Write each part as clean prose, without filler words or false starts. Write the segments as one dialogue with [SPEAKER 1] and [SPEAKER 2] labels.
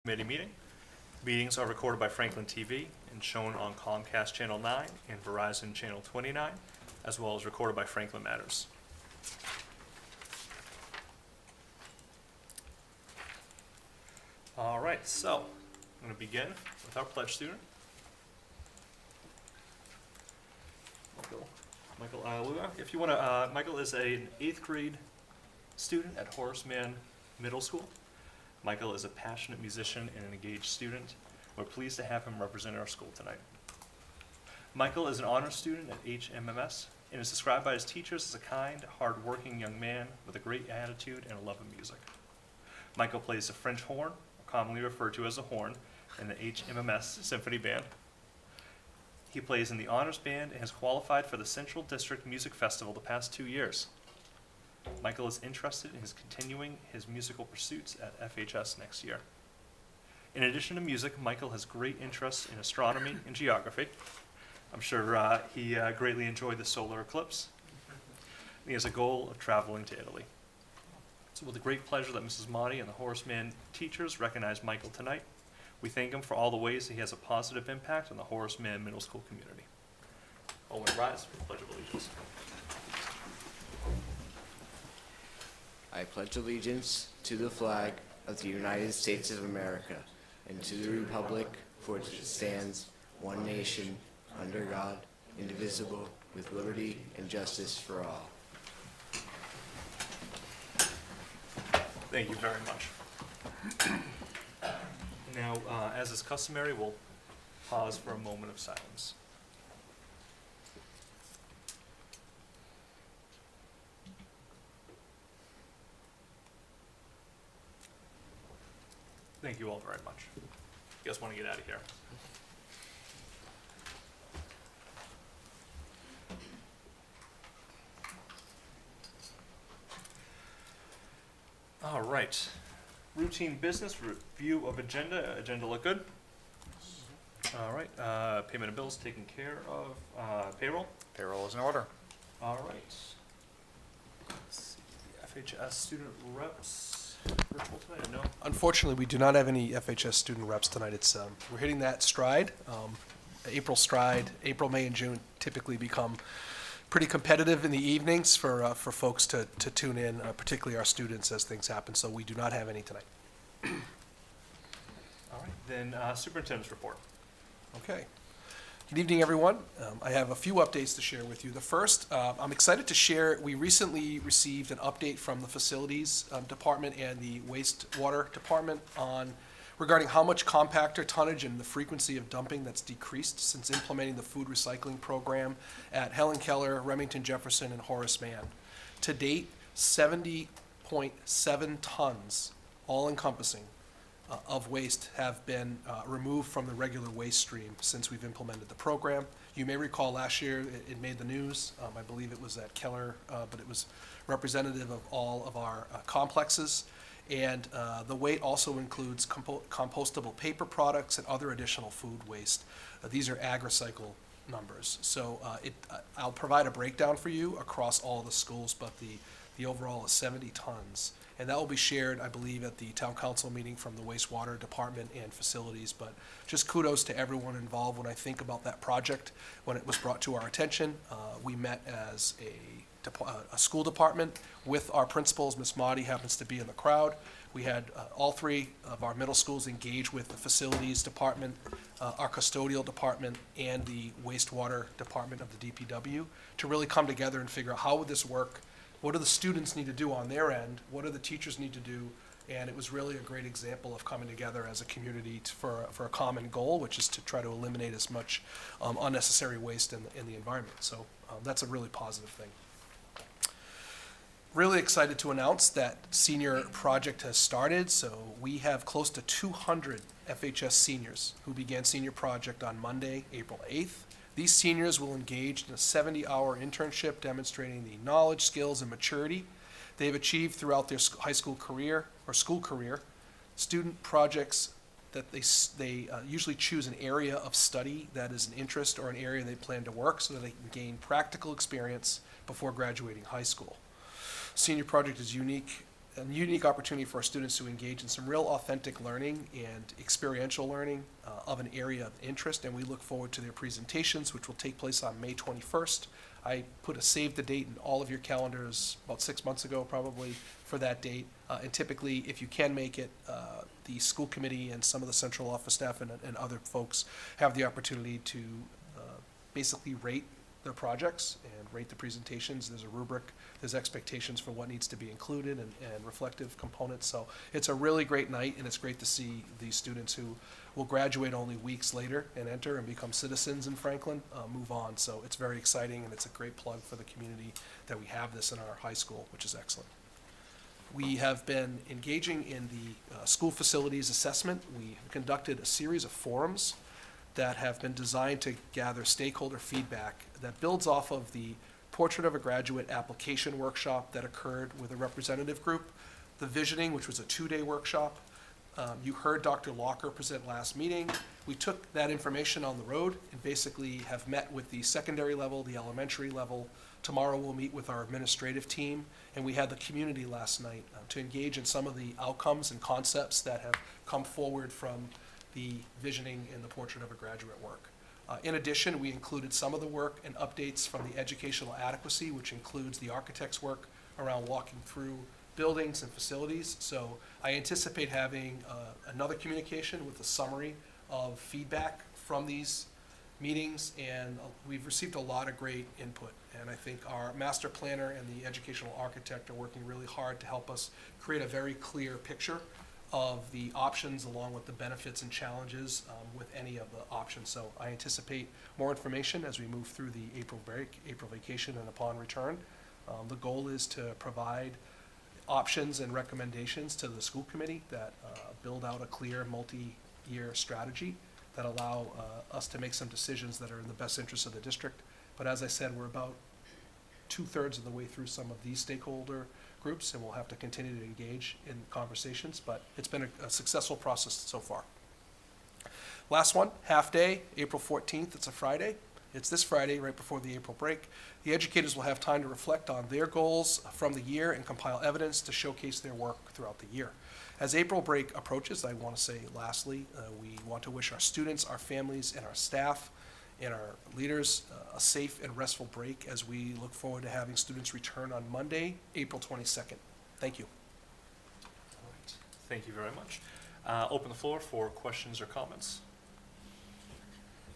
[SPEAKER 1] Committee meeting. Meetings are recorded by Franklin TV and shown on Comcast Channel 9 and Verizon Channel 29, as well as recorded by Franklin Matters. All right, so I'm going to begin with our pledge student. Michael Ialua. If you want to, Michael is an 8th grade student at Horace Mann Middle School. Michael is a passionate musician and an engaged student. We're pleased to have him represent our school tonight. Michael is an honors student at HMMS and is described by his teachers as a kind, hard-working young man with a great attitude and a love of music. Michael plays the French horn, commonly referred to as a horn, in the HMMS Symphony Band. He plays in the honors band and has qualified for the Central District Music Festival the past 2 years. Michael is interested in continuing his musical pursuits at FHS next year. In addition to music, Michael has great interest in astronomy and geography. I'm sure he greatly enjoyed the solar eclipse. He has a goal of traveling to Italy. So with the great pleasure that Mrs. Motti and the Horace Mann teachers recognize Michael tonight, we thank him for all the ways that he has a positive impact on the Horace Mann Middle School community. All will rise for the Pledge of Allegiance.
[SPEAKER 2] I pledge allegiance to the flag of the United States of America and to the republic for which it stands, one nation, under God, indivisible, with liberty and justice for all.
[SPEAKER 1] Thank you very much. Now, as is customary, we'll pause for a moment of silence. Thank you all very much. You guys want to get out of here? All right. Routine business, review of agenda. Agenda look good? All right. Payment of bills taken care of. Payroll?
[SPEAKER 3] Payroll is in order.
[SPEAKER 1] All right. Let's see. FHS student reps. Virtual tonight? No?
[SPEAKER 4] Unfortunately, we do not have any FHS student reps tonight. We're hitting that stride. April stride. April, May, and June typically become pretty competitive in the evenings for folks to tune in, particularly our students as things happen. So we do not have any tonight.
[SPEAKER 1] All right. Then superintendent's report.
[SPEAKER 4] Okay. Good evening, everyone. I have a few updates to share with you. The first, I'm excited to share, we recently received an update from the facilities department and the wastewater department regarding how much compactor tonnage and the frequency of dumping that's decreased since implementing the food recycling program at Helen Keller, Remington Jefferson, and Horace Mann. To date, 70.7 tons, all encompassing, of waste have been removed from the regular waste stream since we've implemented the program. You may recall last year it made the news. I believe it was at Keller, but it was representative of all of our complexes. And the weight also includes compostable paper products and other additional food waste. These are AgriCycle numbers. So I'll provide a breakdown for you across all the schools, but the overall is 70 tons. And that will be shared, I believe, at the town council meeting from the wastewater department and facilities. But just kudos to everyone involved. When I think about that project, when it was brought to our attention, we met as a school department with our principals. Ms. Motti happens to be in the crowd. We had all 3 of our middle schools engage with the facilities department, our custodial department, and the wastewater department of the DPW to really come together and figure out how would this work. What do the students need to do on their end? What do the teachers need to do? And it was really a great example of coming together as a community for a common goal, which is to try to eliminate as much unnecessary waste in the environment. So that's a really positive thing. Really excited to announce that senior project has started. So we have close to 200 FHS seniors who began senior project on Monday, April 8th. These seniors will engage in a 70-hour internship demonstrating the knowledge, skills, and maturity they've achieved throughout their high school career or school career. Student projects that they usually choose an area of study that is an interest or an area they plan to work so that they can gain practical experience before graduating high school. Senior project is unique a unique opportunity for our students to engage in some real authentic learning and experiential learning of an area of interest, and we look forward to their presentations, which will take place on May 21st. I put a save the date in all of your calendars about 6 months ago, probably, for that date. And typically, if you can make it, the school committee and some of the central office staff and other folks have the opportunity to basically rate their projects and rate the presentations. There's a rubric, there's expectations for what needs to be included and reflective components. So it's a really great night, and it's great to see these students who will graduate only weeks later and enter and become citizens in Franklin, move on. So it's very exciting, and it's a great plug for the community that we have this in our high school, which is excellent. We have been engaging in the school facilities assessment. We have conducted a series of forums that have been designed to gather stakeholder feedback that builds off of the Portrait of a Graduate application workshop that occurred with a representative group, the visioning, which was a 2-day workshop. You heard Dr. Locker present last meeting. We took that information on the road and basically have met with the secondary level, the elementary level. Tomorrow we'll meet with our administrative team, and we had the community last night to engage in some of the outcomes and concepts that have come forward from the visioning and the Portrait of a Graduate work. In addition, we included some of the work and updates from the educational adequacy, which includes the architect's work around walking through buildings and facilities. So I anticipate having another communication with a summary of feedback from these meetings, and we've received a lot of great input. And I think our master planner and the educational architect are working really hard to help us create a very clear picture of the options along with the benefits and challenges with any of the options. So I anticipate more information as we move through the April break, April vacation, and upon return. The goal is to provide options and recommendations to the school committee that build out a clear multi-year strategy that allow us to make some decisions that are in the best interest of the district. But as I said, we're about 2/3 of the way through some of these stakeholder groups, and we'll have to continue to engage in conversations, but it's been a successful process so far. Last one, half day, April 14th, it's a Friday. It's this Friday, right before the April break. The educators will have time to reflect on their goals from the year and compile evidence to showcase their work throughout the year. As April break approaches, I want to say lastly, we want to wish our students, our families, and our staff and our leaders a safe and restful break as we look forward to having students return on Monday, April 22nd. Thank you.
[SPEAKER 1] All right. Thank you very much. Open the floor for questions or comments.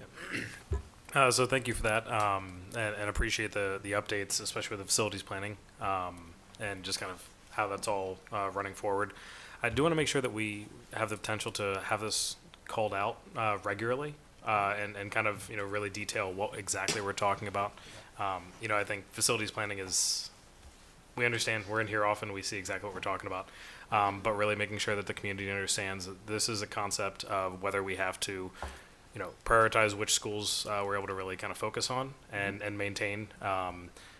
[SPEAKER 1] Yep.
[SPEAKER 3] So thank you for that, and appreciate the updates, especially with the facilities planning, and just kind of how that's all running forward. I do want to make sure that we have the potential to have this called out regularly, and kind of, really detail what exactly we're talking about. I think facilities planning is, we understand, we're in here often, we see exactly what we're talking about, but really making sure that the community understands that this is a concept of whether we have to prioritize which schools we're able to really kind of focus on and maintain,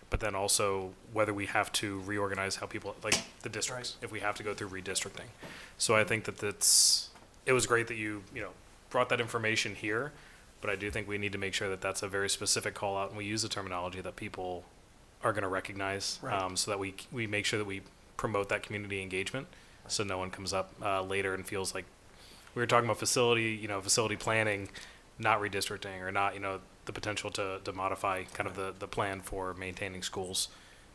[SPEAKER 3] but then also whether we have to reorganize how people, like the districts, if we have to go through redistricting. So I think that it was great that you brought that information here, but I do think we need to make sure that that's a very specific call out, and we use the terminology that people are going to recognize, so that we make sure that we promote that community engagement, so no one comes up later and feels like we were talking about facility planning, not redistricting, or not, the potential to modify kind of the plan for maintaining schools.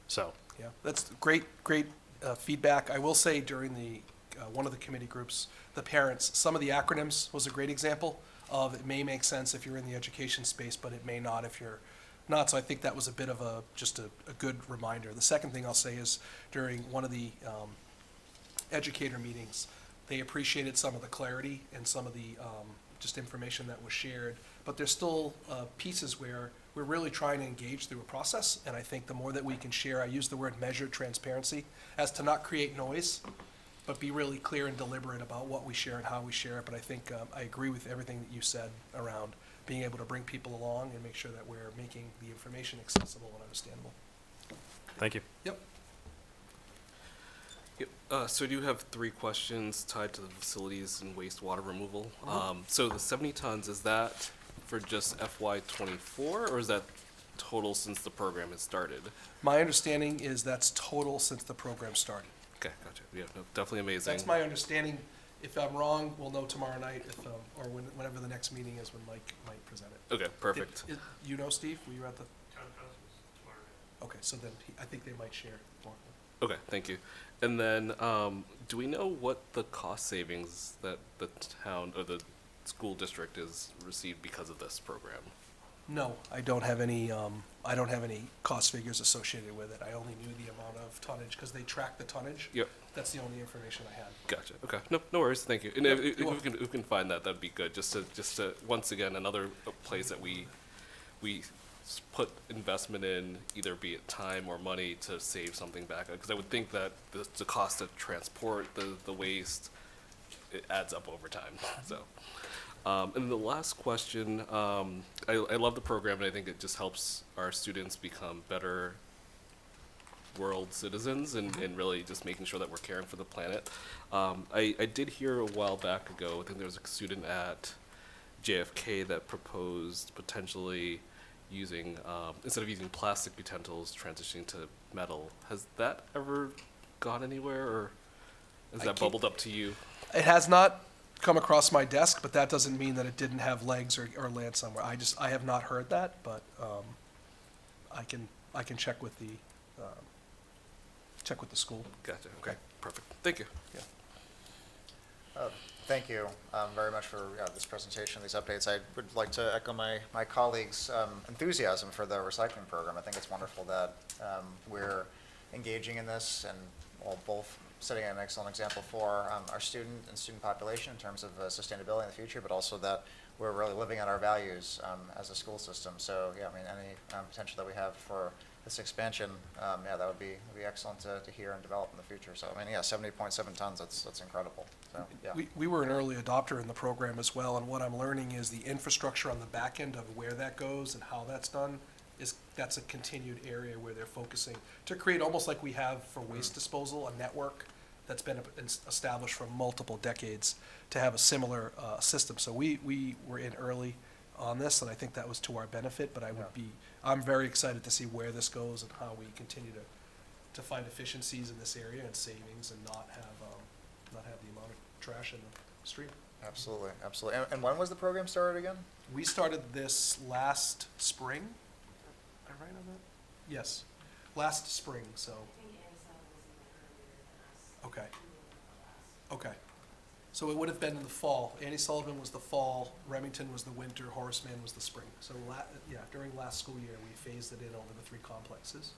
[SPEAKER 3] So.
[SPEAKER 4] Yeah, that's great feedback. I will say during the one of the committee groups, the parents, some of the acronyms was a great example of it may make sense if you're in the education space, but it may not if you're not. So I think that was a bit of just a good reminder. The second thing I'll say is during one of the educator meetings, they appreciated some of the clarity and some of the just information that was shared, but there's still pieces where we're really trying to engage through a process, and I think the more that we can share, I use the word measured transparency, as to not create noise, but be really clear and deliberate about what we share and how we share it. But I think I agree with everything that you said around being able to bring people along and make sure that we're making the information accessible and understandable.
[SPEAKER 3] Thank you.
[SPEAKER 4] Yep.
[SPEAKER 5] So I do have 3 questions tied to the facilities and wastewater removal. So the 70 tons, is that for just FY24, or is that total since the program has started?
[SPEAKER 4] My understanding is that's total since the program started.
[SPEAKER 5] Okay, gotcha. Yeah, no, definitely amazing.
[SPEAKER 4] That's my understanding. If I'm wrong, we'll know tomorrow night, or whenever the next meeting is, when Mike might present it.
[SPEAKER 5] Okay, perfect.
[SPEAKER 4] You know, Steve, were you at the? Okay, so then I think they might share more.
[SPEAKER 5] Okay, thank you. And then, do we know what the cost savings that the town or the school district is received because of this program?
[SPEAKER 4] No, I don't have any, I don't have any cost figures associated with it. I only knew the amount of tonnage, because they track the tonnage.
[SPEAKER 5] Yep.
[SPEAKER 4] That's the only information I had.
[SPEAKER 5] Gotcha. Okay. No, no worries. Thank you. And
[SPEAKER 4] Yep,
[SPEAKER 5] if
[SPEAKER 4] you're
[SPEAKER 5] we can find that, that'd be good. Just to once again another place that we put investment in, either be it time or money, to save something back. Because I would think that the cost of transport, the waste, it adds up over time. So. And the last question, I love the program, and I think it just helps our students become better world citizens, and really just making sure that we're caring for the planet. I did hear a while back ago, I think there was a student at JFK that proposed potentially using, instead of using plastic utensils, transitioning to metal. Has that ever gone anywhere, or has that bubbled up to you?
[SPEAKER 4] It has not come across my desk, but that doesn't mean that it didn't have legs or land somewhere. I have not heard that, but I can check with the school.
[SPEAKER 5] Gotcha. Okay. Perfect. Thank you.
[SPEAKER 6] Thank you very much for this presentation, these updates. I would like to echo my colleagues' enthusiasm for the recycling program. I think it's wonderful that we're engaging in this, and both setting an excellent example for our student and student population in terms of sustainability in the future, but also that we're really living out our values as a school system. So yeah, I mean, any potential that we have for this expansion, yeah, that would be excellent to hear and develop in the future. So I mean, yeah, 70.7 tons, that's incredible. So yeah.
[SPEAKER 4] We were an early adopter in the program as well, and what I'm learning is the infrastructure on the back end of where that goes and how that's done that's a continued area where they're focusing to create, almost like we have for waste disposal, a network that's been established for multiple decades to have a similar system. So we were in early on this, and I think that was to our benefit, but I'm very excited to see where this goes and how we continue to find efficiencies in this area and savings, and not have the amount of trash in the stream.
[SPEAKER 6] Absolutely, absolutely. And when was the program started again?
[SPEAKER 4] We started this last spring. Am I right on that? Yes, last spring, so. Okay. Okay. So it would have been in the fall. Annie Sullivan was the fall, Remington was the winter, Horace Mann was the spring. So during last school year, we phased it in over the 3 complexes.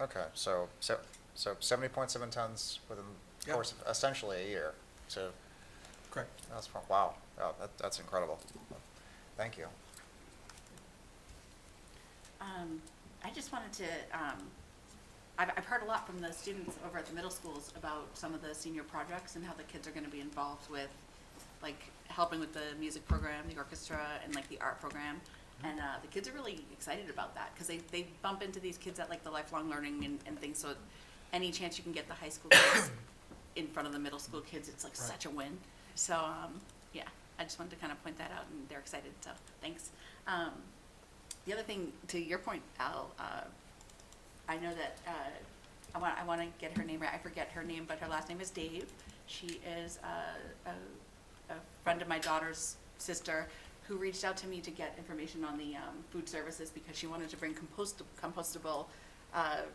[SPEAKER 6] Okay, so 70.7 tons within the
[SPEAKER 4] Yep.
[SPEAKER 6] course of essentially a year. So
[SPEAKER 4] Correct.
[SPEAKER 6] that's wow. Oh, that's incredible. Thank you.
[SPEAKER 7] I just wanted to, I've heard a lot from the students over at the middle schools about some of the senior projects and how the kids are gonna be involved with, like, helping with the music program, the orchestra, and like the art program. And the kids are really excited about that, because they bump into these kids at like the lifelong learning and things, so any chance you can get the high school kids in front of the middle school kids, it's like such a win. So, yeah, I just wanted to kind of point that out, and they're excited, so thanks. The other thing, to your point, Al, I know that I want to get her name right. I forget her name, but her last name is Dave. She is a friend of my daughter's sister who reached out to me to get information on the food services, because she wanted to bring compostable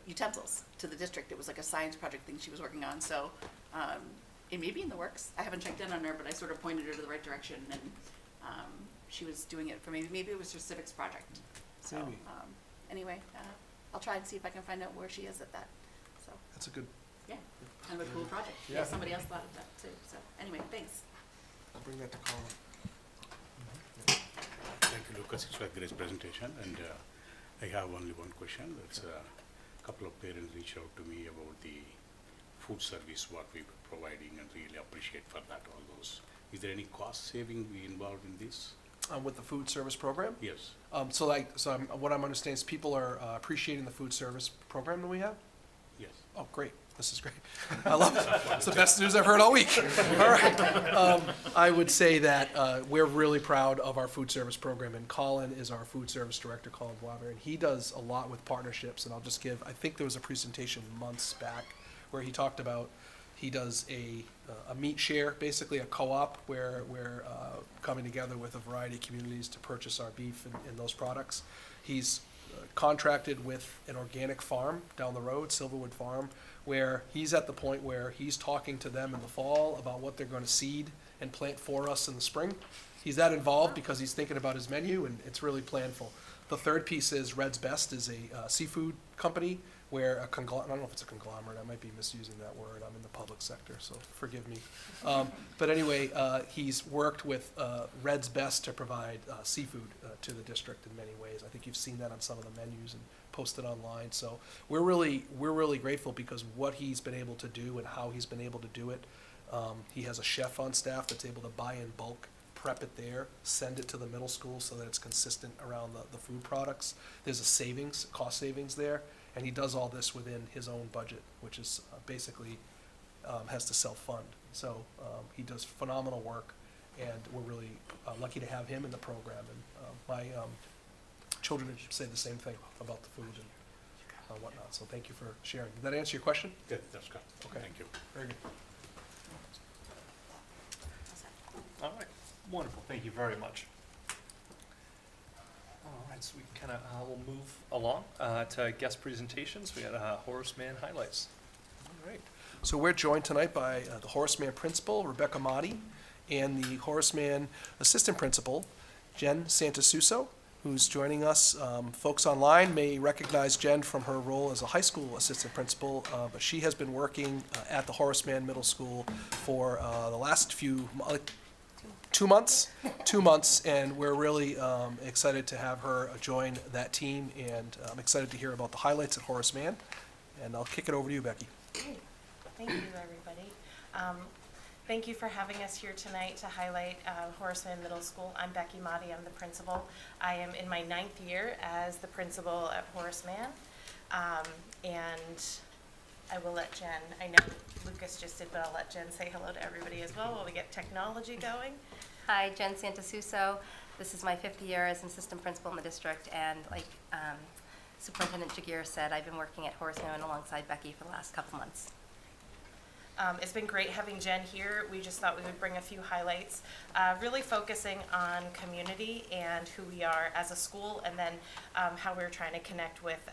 [SPEAKER 7] utensils to the district. It was like a science project thing she was working on. So it may be in the works. I haven't checked in on her, but I sort of pointed her to the right direction, and she was doing it for maybe it was her civics project. So
[SPEAKER 4] Maybe.
[SPEAKER 7] Anyway, I'll try and see if I can find out where she is at that. So
[SPEAKER 4] That's a good,
[SPEAKER 7] yeah, kind of a cool project.
[SPEAKER 4] Yeah.
[SPEAKER 7] Yeah, somebody else thought of that too. So anyway, thanks.
[SPEAKER 4] I'll bring that to Colin.
[SPEAKER 8] Thank you, Lucas. It's a great presentation, and I have only one question. It's a couple of parents reached out to me about the food service, what we were providing, and really appreciate for that, all those. Is there any cost saving we involved in this?
[SPEAKER 4] With the food service program?
[SPEAKER 8] Yes.
[SPEAKER 4] What I'm understanding is people are appreciating the food service program that we have?
[SPEAKER 8] Yes.
[SPEAKER 4] Oh, great. This is great. I love it. It's the best news I've heard all week. All right. I would say that we're really proud of our food service program, and Colin is our food service director, Colin Boisvert, and he does a lot with partnerships. And I think there was a presentation months back where he talked about He does a meat share, basically a co-op where we're coming together with a variety of communities to purchase our beef and those products. He's contracted with an organic farm down the road, Silverwood Farm, where he's at the point where he's talking to them in the fall about what they're going to seed and plant for us in the spring. He's that involved because he's thinking about his menu, and it's really planful. The third piece is Red's Best is a seafood company where I don't know if it's a conglomerate, I might be misusing that word, I'm in the public sector, so forgive me. But anyway, he's worked with Red's Best to provide seafood to the district in many ways. I think you've seen that on some of the menus and posted online. So we're really grateful because what he's been able to do and how he's been able to do it. He has a chef on staff that's able to buy in bulk, prep it there, send it to the middle school so that it's consistent around the food products. There's a cost savings there, and he does all this within his own budget, which is basically has to self-fund. So he does phenomenal work, and we're really lucky to have him in the program. And my children say the same thing about the food and whatnot. So thank you for sharing. Did that answer your question?
[SPEAKER 8] Yeah, that's good.
[SPEAKER 4] Okay.
[SPEAKER 8] Thank you.
[SPEAKER 4] Very good.
[SPEAKER 1] All right, wonderful, thank you very much. All right, so we kind of, we'll move along to guest presentations. We got Horace Mann highlights.
[SPEAKER 4] All right. So we're joined tonight by the Horace Mann principal, Rebecca Motti, and the Horace Mann assistant principal, Jen Santasuso, who's joining us. Folks online may recognize Jen from her role as a high school assistant principal, but she has been working at the Horace Mann Middle School for the last 2 months, and we're really excited to have her join that team, and I'm excited to hear about the highlights at Horace Mann, and I'll kick it over to you, Becky.
[SPEAKER 9] Great. Thank you, everybody. Thank you for having us here tonight to highlight Horace Mann Middle School. I'm Becky Motti, I'm the principal. I am in my 9th year as the principal at Horace Mann, and I will let Jen, I know Lucas just did, but I'll let Jen say hello to everybody as well while we get technology going.
[SPEAKER 10] Hi, Jen Santasuso. This is my 5th year as an assistant principal in the district, and like Superintendent Jagir said, I've been working at Horace Mann alongside Becky for the last couple months.
[SPEAKER 9] It's been great having Jen here. We just thought we would bring a few highlights, really focusing on community and who we are as a school, and then how we're trying to connect with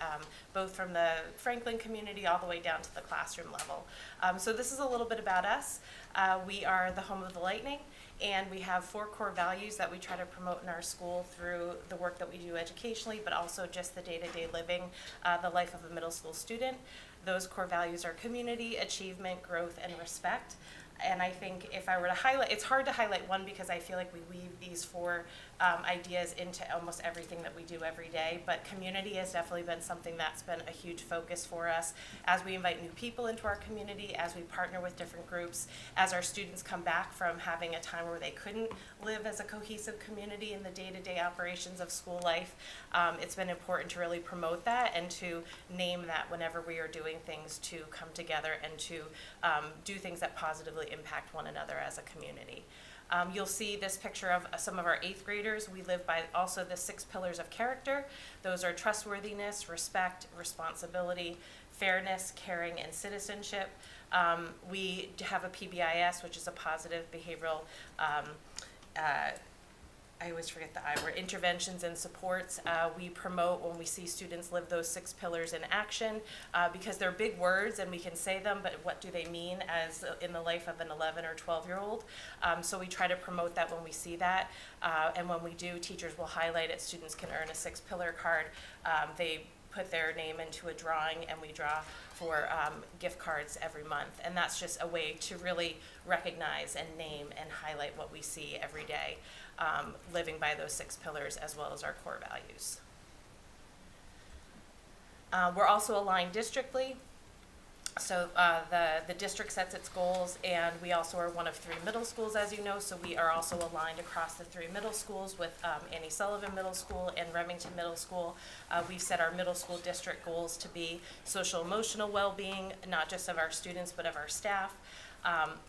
[SPEAKER 9] both from the Franklin community all the way down to the classroom level. So this is a little bit about us. We are the home of the Lightning, and we have 4 core values that we try to promote in our school through the work that we do educationally, but also just the day-to-day living, the life of a middle school student. Those core values are community, achievement, growth, and respect. And I think if I were to highlight, it's hard to highlight one because I feel like we weave these 4 ideas into almost everything that we do every day. But community has definitely been something that's been a huge focus for us as we invite new people into our community, as we partner with different groups, as our students come back from having a time where they couldn't live as a cohesive community in the day-to-day operations of school life. It's been important to really promote that and to name that whenever we are doing things to come together and to do things that positively impact one another as a community. You'll see this picture of some of our 8th graders. We live by also the 6 pillars of character. Those are trustworthiness, respect, responsibility, fairness, caring, and citizenship. We have a PBIS, which is a positive behavioral I always forget the I word, interventions and supports. We promote when we see students live those 6 pillars in action because they're big words and we can say them, but what do they mean as in the life of an 11 or 12-year-old? So we try to promote that when we see that. And when we do, teachers will highlight it. Students can earn a 6-pillar card. They put their name into a drawing, and we draw for gift cards every month. And that's just a way to really recognize and name and highlight what we see every day, living by those 6 pillars as well as our core values. We're also aligned districtly. So the district sets its goals, and we also are one of 3 middle schools, as you know, so we are also aligned across the 3 middle schools with Annie Sullivan Middle School and Remington Middle School. We've set our middle school district goals to be social emotional well-being, not just of our students, but of our staff,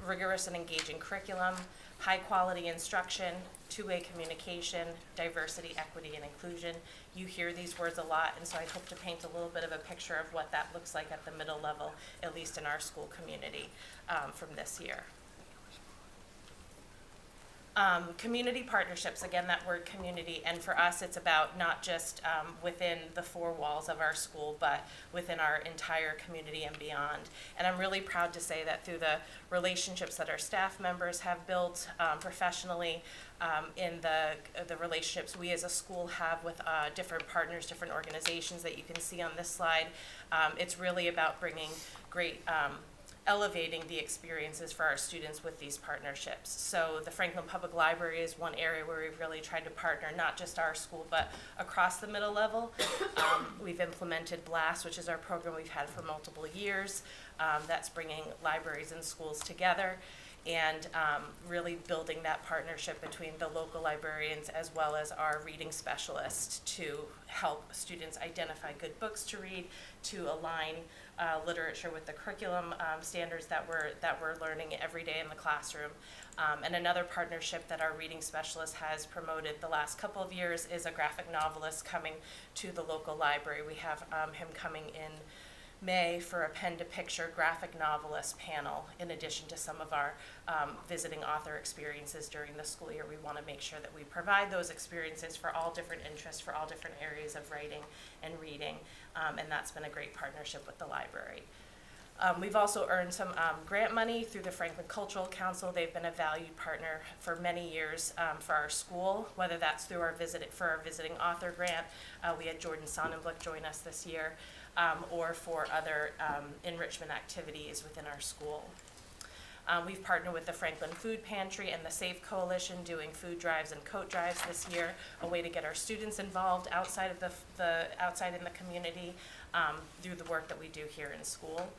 [SPEAKER 9] rigorous and engaging curriculum, high-quality instruction, two-way communication, diversity, equity, and inclusion. You hear these words a lot, and so I hope to paint a little bit of a picture of what that looks like at the middle level, at least in our school community, from this year. Community partnerships, again, that word community, and for us, it's about not just within the four walls of our school, but within our entire community and beyond. And I'm really proud to say that through the relationships that our staff members have built professionally, in the relationships we as a school have with different partners, different organizations that you can see on this slide, it's really about bringing great elevating the experiences for our students with these partnerships. So the Franklin Public Library is one area where we've really tried to partner, not just our school, but across the middle level. We've implemented BLAST, which is our program we've had for multiple years. That's bringing libraries and schools together and really building that partnership between the local librarians as well as our reading specialists to help students identify good books to read, to align literature with the curriculum standards that we're learning every day in the classroom. And another partnership that our reading specialist has promoted the last couple of years is a graphic novelist coming to the local library. We have him coming in May for a pen to picture graphic novelist panel, in addition to some of our visiting author experiences during the school year. We want to make sure that we provide those experiences for all different interests, for all different areas of writing and reading, and that's been a great partnership with the library. We've also earned some grant money through the Franklin Cultural Council. They've been a valued partner for many years for our school, whether that's through our visiting author grant. We had Jordan Sonnenblick join us this year, or for other enrichment activities within our school. We've partnered with the Franklin Food Pantry and the SAFE Coalition doing food drives and coat drives this year, a way to get our students involved outside of outside in the community through the work that we do here in school.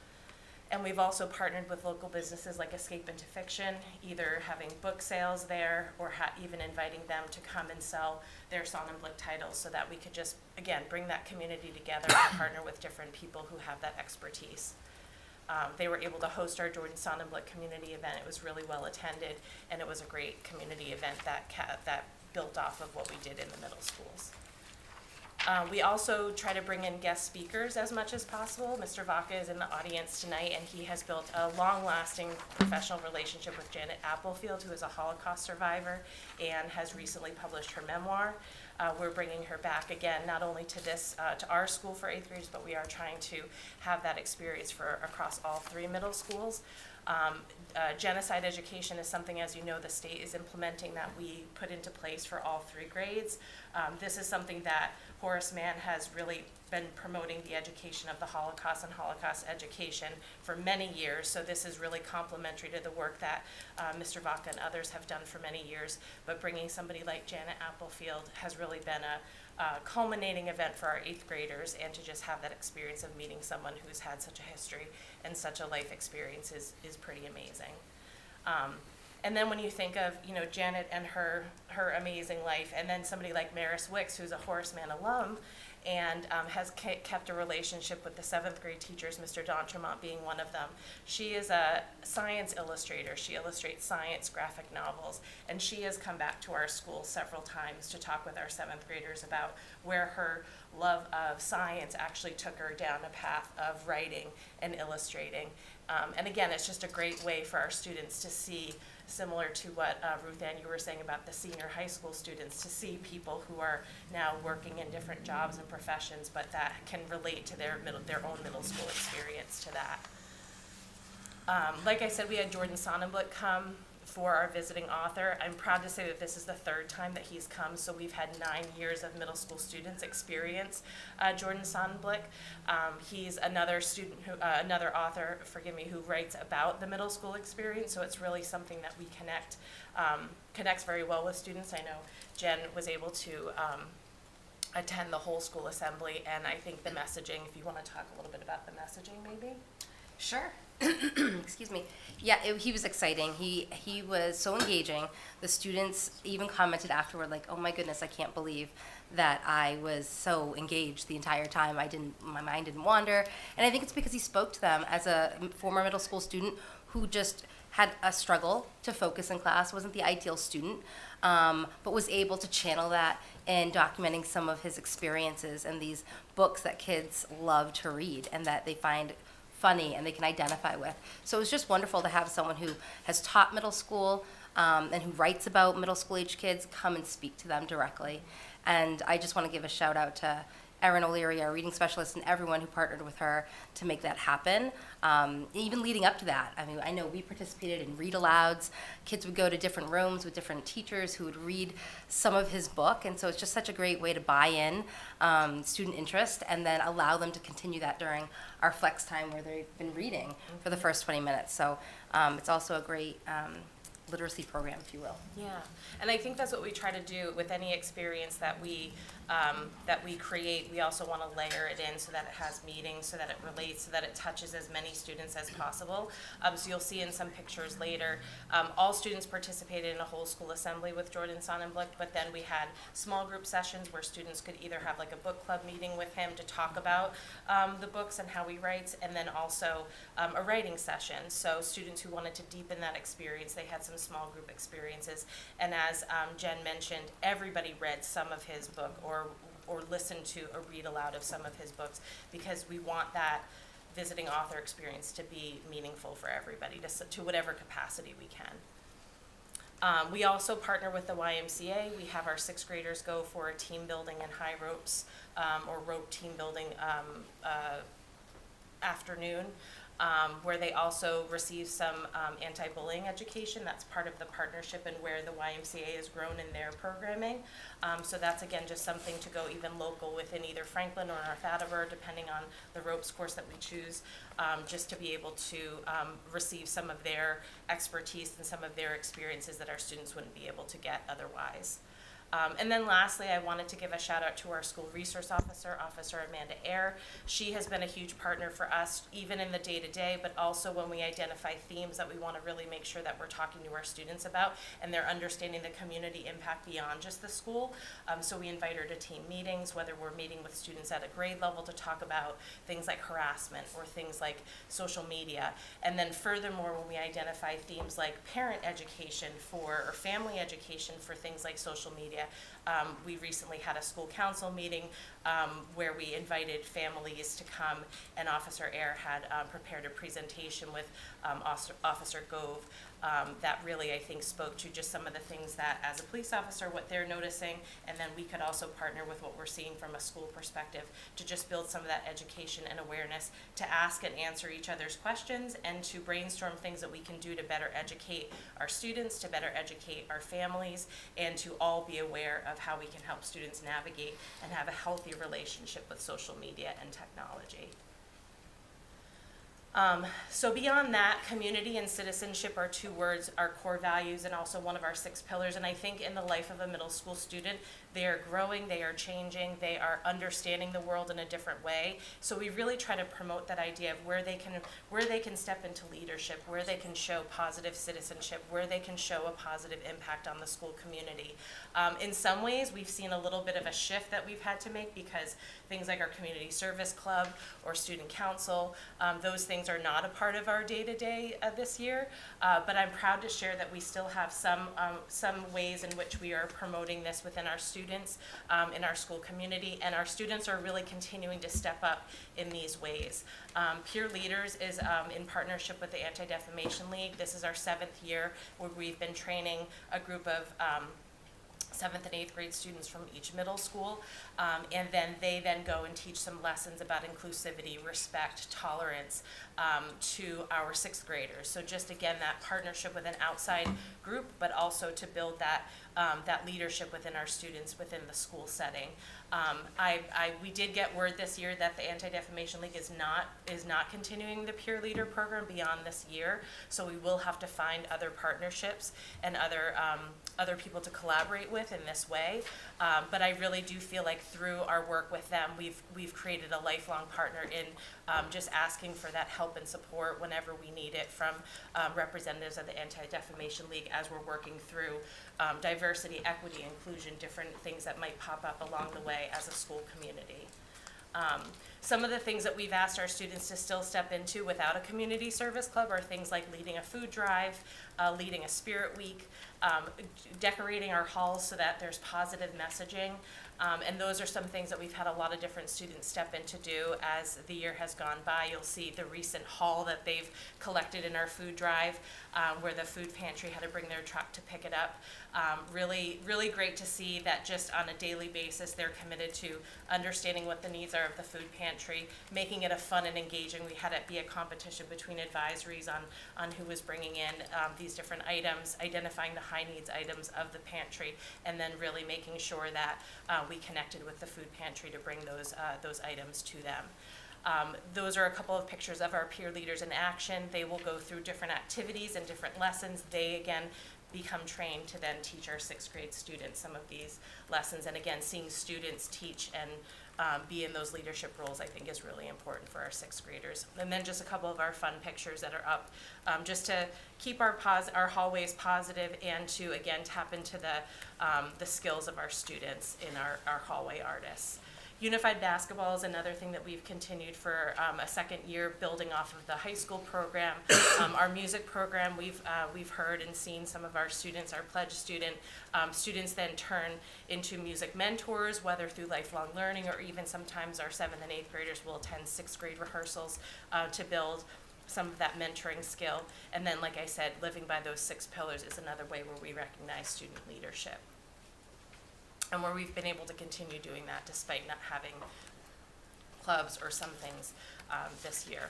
[SPEAKER 9] And we've also partnered with local businesses like Escape into Fiction, either having book sales there or even inviting them to come and sell their Sonnenblick titles so that we could just, again, bring that community together and partner with different people who have that expertise. They were able to host our Jordan Sonnenblick community event. It was really well attended, and it was a great community event that built off of what we did in the middle schools. We also try to bring in guest speakers as much as possible. Mr. Vaca is in the audience tonight, and he has built a long-lasting professional relationship with Janet Applefield, who is a Holocaust survivor and has recently published her memoir. We're bringing her back again, not only to our school for 8th graders, but we are trying to have that experience across all 3 middle schools. Genocide education is something, as you know, the state is implementing that we put into place for all 3 grades. This is something that Horace Mann has really been promoting, the education of the Holocaust and Holocaust education for many years. So this is really complementary to the work that Mr. Vaca and others have done for many years. But bringing somebody like Janet Applefield has really been a culminating event for our 8th graders, and to just have that experience of meeting someone who's had such a history and such a life experience is pretty amazing. And then when you think of, Janet and her amazing life, and then somebody like Maris Wicks, who's a Horace Mann alum, and has kept a relationship with the 7th grade teachers, Mr. D'Entremont being one of them. She is a science illustrator. She illustrates science graphic novels, and she has come back to our school several times to talk with our 7th graders about where her love of science actually took her down a path of writing and illustrating. And again, it's just a great way for our students to see, similar to what Ruth Ann, you were saying about the senior high school students, to see people who are now working in different jobs and professions, but that can relate to their own middle school experience to that. Like I said, we had Jordan Sonnenblick come for our visiting author. I'm proud to say that this is the 3rd time that he's come, so we've had 9 years of middle school students experience Jordan Sonnenblick. He's another another author, who writes about the middle school experience, so it's really something that we connects very well with students. I know Jen was able to attend the whole school assembly, and I think the messaging, if you want to talk a little bit about the messaging maybe?
[SPEAKER 10] Sure. Excuse me. Yeah, he was exciting. He was so engaging. The students even commented afterward, like, "Oh my goodness, I can't believe that I was so engaged the entire time. My mind didn't wander." And I think it's because he spoke to them as a former middle school student who just had a struggle to focus in class, wasn't the ideal student, but was able to channel that in documenting some of his experiences and these books that kids love to read and that they find funny and they can identify with. So it was just wonderful to have someone who has taught middle school and who writes about middle school age kids come and speak to them directly. And I just want to give a shout out to Erin O'Leary, our reading specialist, and everyone who partnered with her to make that happen. Even leading up to that, I mean, I know we participated in read-alouds. Kids would go to different rooms with different teachers who would read some of his book, and so it's just such a great way to buy in student interest and then allow them to continue that during our flex time where they've been reading for the first 20 minutes. So it's also a great literacy program, if you will.
[SPEAKER 9] Yeah, and I think that's what we try to do with any experience that we create. We also want to layer it in so that it has meaning, so that it relates, so that it touches as many students as possible. So you'll see in some pictures later, all students participated in a whole school assembly with Jordan Sonnenblick, but then we had small group sessions where students could either have like a book club meeting with him to talk about the books and how he writes, and then also a writing session. So students who wanted to deepen that experience, they had some small group experiences. And as Jen mentioned, everybody read some of his book or listened to a read aloud of some of his books, because we want that visiting author experience to be meaningful for everybody to whatever capacity we can. We also partner with the YMCA. We have our sixth graders go for a team building and high ropes or rope team building afternoon, where they also receive some anti-bullying education. That's part of the partnership and where the YMCA has grown in their programming. So that's, again, just something to go even local within either Franklin or North Attleboro, depending on the ropes course that we choose, just to be able to receive some of their expertise and some of their experiences that our students wouldn't be able to get otherwise. And then lastly, I wanted to give a shout out to our school resource officer, Officer Amanda Eyre. She has been a huge partner for us, even in the day-to-day, but also when we identify themes that we want to really make sure that we're talking to our students about, and they're understanding the community impact beyond just the school. So we invite her to team meetings, whether we're meeting with students at a grade level to talk about things like harassment or things like social media. And then furthermore, when we identify themes like parent education or family education for things like social media, we recently had a school council meeting where we invited families to come, and Officer Eyre had prepared a presentation with Officer Gove that really, I think, spoke to just some of the things that, as a police officer, what they're noticing, and then we could also partner with what we're seeing from a school perspective to just build some of that education and awareness, to ask and answer each other's questions, and to brainstorm things that we can do to better educate our students, to better educate our families, and to all be aware of how we can help students navigate and have a healthy relationship with social media and technology. So beyond that, community and citizenship are two words, our core values, and also one of our 6 pillars. And I think in the life of a middle school student, they are growing, they are changing, they are understanding the world in a different way. So we really try to promote that idea of where they can step into leadership, where they can show positive citizenship, where they can show a positive impact on the school community. In some ways, we've seen a little bit of a shift that we've had to make, because things like our community service club or student council, those things are not a part of our day-to-day this year, but I'm proud to share that we still have some ways in which we are promoting this within our students in our school community, and our students are really continuing to step up in these ways. Peer Leaders is in partnership with the Anti-Defamation League. This is our 7th year where we've been training a group of 7th and 8th grade students from each middle school, and then they go and teach some lessons about inclusivity, respect, tolerance to our 6th graders. So just, again, that partnership with an outside group, but also to build that leadership within our students within the school setting. We did get word this year that the Anti-Defamation League is not continuing the Peer Leader program beyond this year, so we will have to find other partnerships and other people to collaborate with in this way. But I really do feel like through our work with them, we've created a lifelong partner in just asking for that help and support whenever we need it from representatives of the Anti-Defamation League as we're working through diversity, equity, inclusion, different things that might pop up along the way as a school community. Some of the things that we've asked our students to still step into without a community service club are things like leading a food drive, leading a spirit week, decorating our halls so that there's positive messaging. And those are some things that we've had a lot of different students step in to do as the year has gone by. You'll see the recent haul that they've collected in our food drive, where the food pantry had to bring their truck to pick it up. Really, really great to see that just on a daily basis, they're committed to understanding what the needs are of the food pantry, making it a fun and engaging. We had it be a competition between advisories on who was bringing in these different items, identifying the high needs items of the pantry, and then really making sure that we connected with the food pantry to bring those items to them. Those are a couple of pictures of our peer leaders in action. They will go through different activities and different lessons. They, again, become trained to then teach our sixth grade students some of these lessons. And again, seeing students teach and be in those leadership roles, I think, is really important for our sixth graders. And then just a couple of our fun pictures that are up, just to keep our hallways positive and to, again, tap into the skills of our students in our hallway artists. Unified basketball is another thing that we've continued for a second year, building off of the high school program. Our music program, we've heard and seen some of our students, our pledge students then turn into music mentors, whether through lifelong learning or even sometimes our 7th and 8th graders will attend 6th grade rehearsals to build some of that mentoring skill. And then, like I said, living by those 6 pillars is another way where we recognize student leadership, and where we've been able to continue doing that despite not having clubs or some things this year.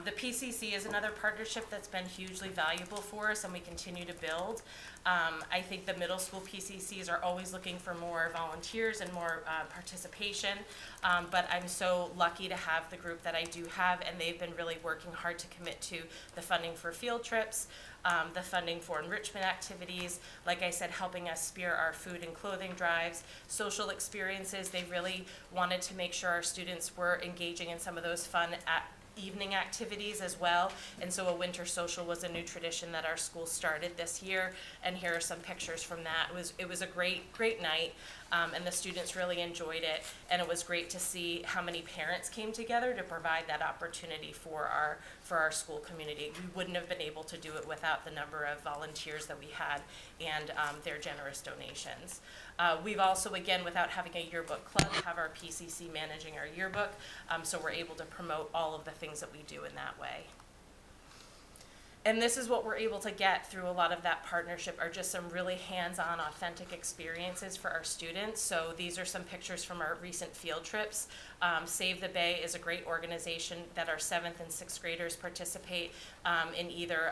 [SPEAKER 9] The PCC is another partnership that's been hugely valuable for us, and we continue to build. I think the middle school PCCs are always looking for more volunteers and more participation, but I'm so lucky to have the group that I do have, and they've been really working hard to commit to the funding for field trips, the funding for enrichment activities, like I said, helping us spear our food and clothing drives, social experiences. They really wanted to make sure our students were engaging in some of those fun evening activities as well, and so a winter social was a new tradition that our school started this year, and here are some pictures from that. It was a great night, and the students really enjoyed it, and it was great to see how many parents came together to provide that opportunity for our school community. We wouldn't have been able to do it without the number of volunteers that we had and their generous donations. We've also, again, without having a yearbook club, have our PCC managing our yearbook, so we're able to promote all of the things that we do in that way. And this is what we're able to get through a lot of that partnership, are just some really hands-on, authentic experiences for our students. So these are some pictures from our recent field trips. Save the Bay is a great organization that our 7th and 6th graders participate in either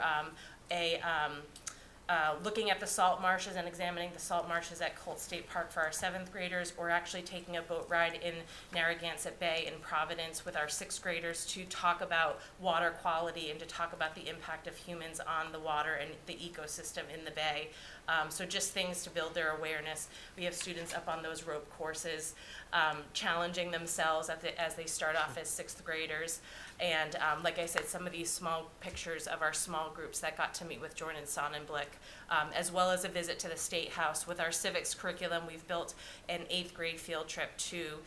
[SPEAKER 9] looking at the salt marshes and examining the salt marshes at Colt State Park for our 7th graders, or actually taking a boat ride in Narragansett Bay in Providence with our 6th graders to talk about water quality and to talk about the impact of humans on the water and the ecosystem in the bay. So just things to build their awareness. We have students up on those rope courses, challenging themselves as they start off as 6th graders. And like I said, some of these small pictures of our small groups that got to meet with Jordan Sonnenblick, as well as a visit to the State House. With our civics curriculum, we've built an 8th grade field trip to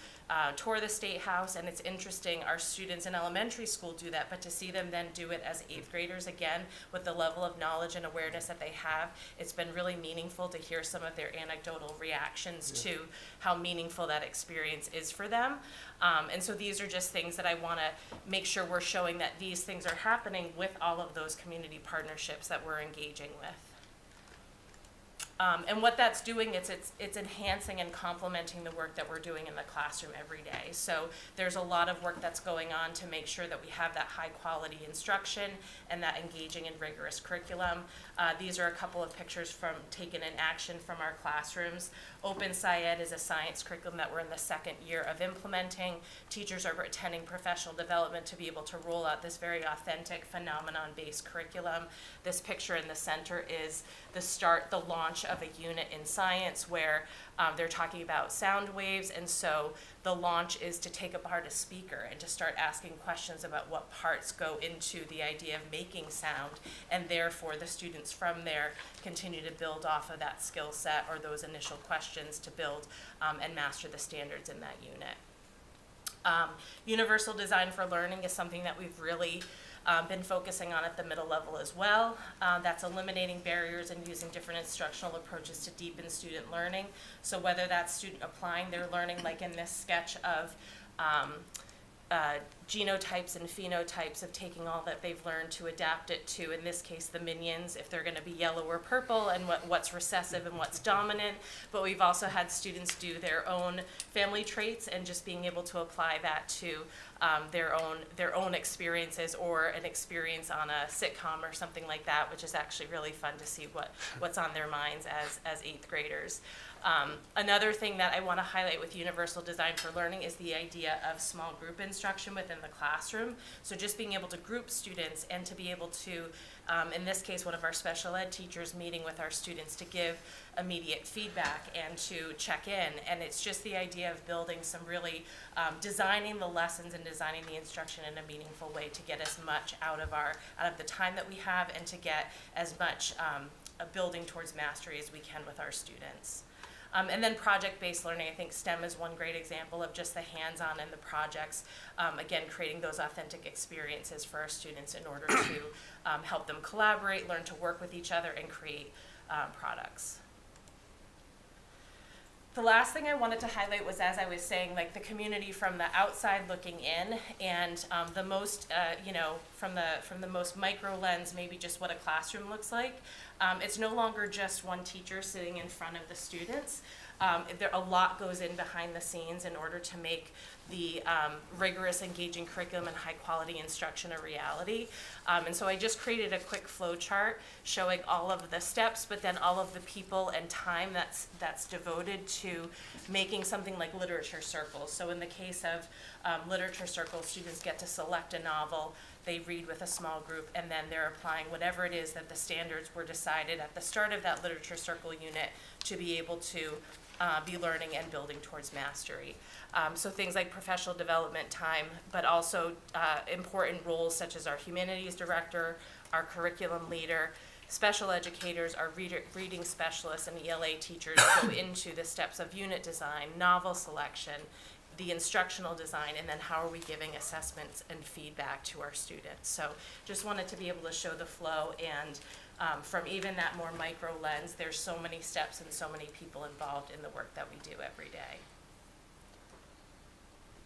[SPEAKER 9] tour the State House, and it's interesting, our students in elementary school do that, but to see them then do it as 8th graders, again, with the level of knowledge and awareness that they have, it's been really meaningful to hear some of their anecdotal reactions to how meaningful that experience is for them. And so these are just things that I want to make sure we're showing that these things are happening with all of those community partnerships that we're engaging with. And what that's doing, it's enhancing and complementing the work that we're doing in the classroom every day. So there's a lot of work that's going on to make sure that we have that high quality instruction and that engaging and rigorous curriculum. These are a couple of pictures taken in action from our classrooms. Open SciEd is a science curriculum that we're in the 2nd year of implementing. Teachers are attending professional development to be able to roll out this very authentic phenomenon-based curriculum. This picture in the center is the launch launch of a unit in science where they're talking about sound waves, and so the launch is to take apart a speaker and to start asking questions about what parts go into the idea of making sound, and therefore the students from there continue to build off of that skill set or those initial questions to build and master the standards in that unit. Universal design for learning is something that we've really been focusing on at the middle level as well. That's eliminating barriers and using different instructional approaches to deepen student learning. So whether that's student applying their learning, like in this sketch of genotypes and phenotypes of taking all that they've learned to adapt it to, in this case, the minions, if they're going to be yellow or purple, and what's recessive and what's dominant. But we've also had students do their own family traits and just being able to apply that to their own experiences, or an experience on a sitcom or something like that, which is actually really fun to see what's on their minds as 8th graders. Another thing that I want to highlight with Universal Design for Learning is the idea of small group instruction within the classroom. So just being able to group students and to be able to, in this case, one of our special ed teachers meeting with our students to give immediate feedback and to check in. And it's just the idea of building some really, designing the lessons and designing the instruction in a meaningful way to get as much out of the time that we have, and to get as much building towards mastery as we can with our students. And then project-based learning, I think STEM is one great example of just the hands-on and the projects, again, creating those authentic experiences for our students in order to help them collaborate, learn to work with each other, and create products. The last thing I wanted to highlight was, as I was saying, like the community from the outside looking in, and the most, from the most micro lens, maybe just what a classroom looks like. It's no longer just one teacher sitting in front of the students. A lot goes in behind the scenes in order to make the rigorous, engaging curriculum and high-quality instruction a reality. And so I just created a quick flow chart showing all of the steps, but then all of the people and time that's devoted to making something like literature circles. So in the case of literature circles, students get to select a novel, they read with a small group, and then they're applying whatever it is that the standards were decided at the start of that literature circle unit to be able to be learning and building towards mastery. So things like professional development time, but also important roles such as our humanities director, our curriculum leader, special educators, our reading specialists, and ELA teachers go into the steps of unit design, novel selection, the instructional design, and then how are we giving assessments and feedback to our students. So just wanted to be able to show the flow, and from even that more micro lens, there's so many steps and so many people involved in the work that we do every day.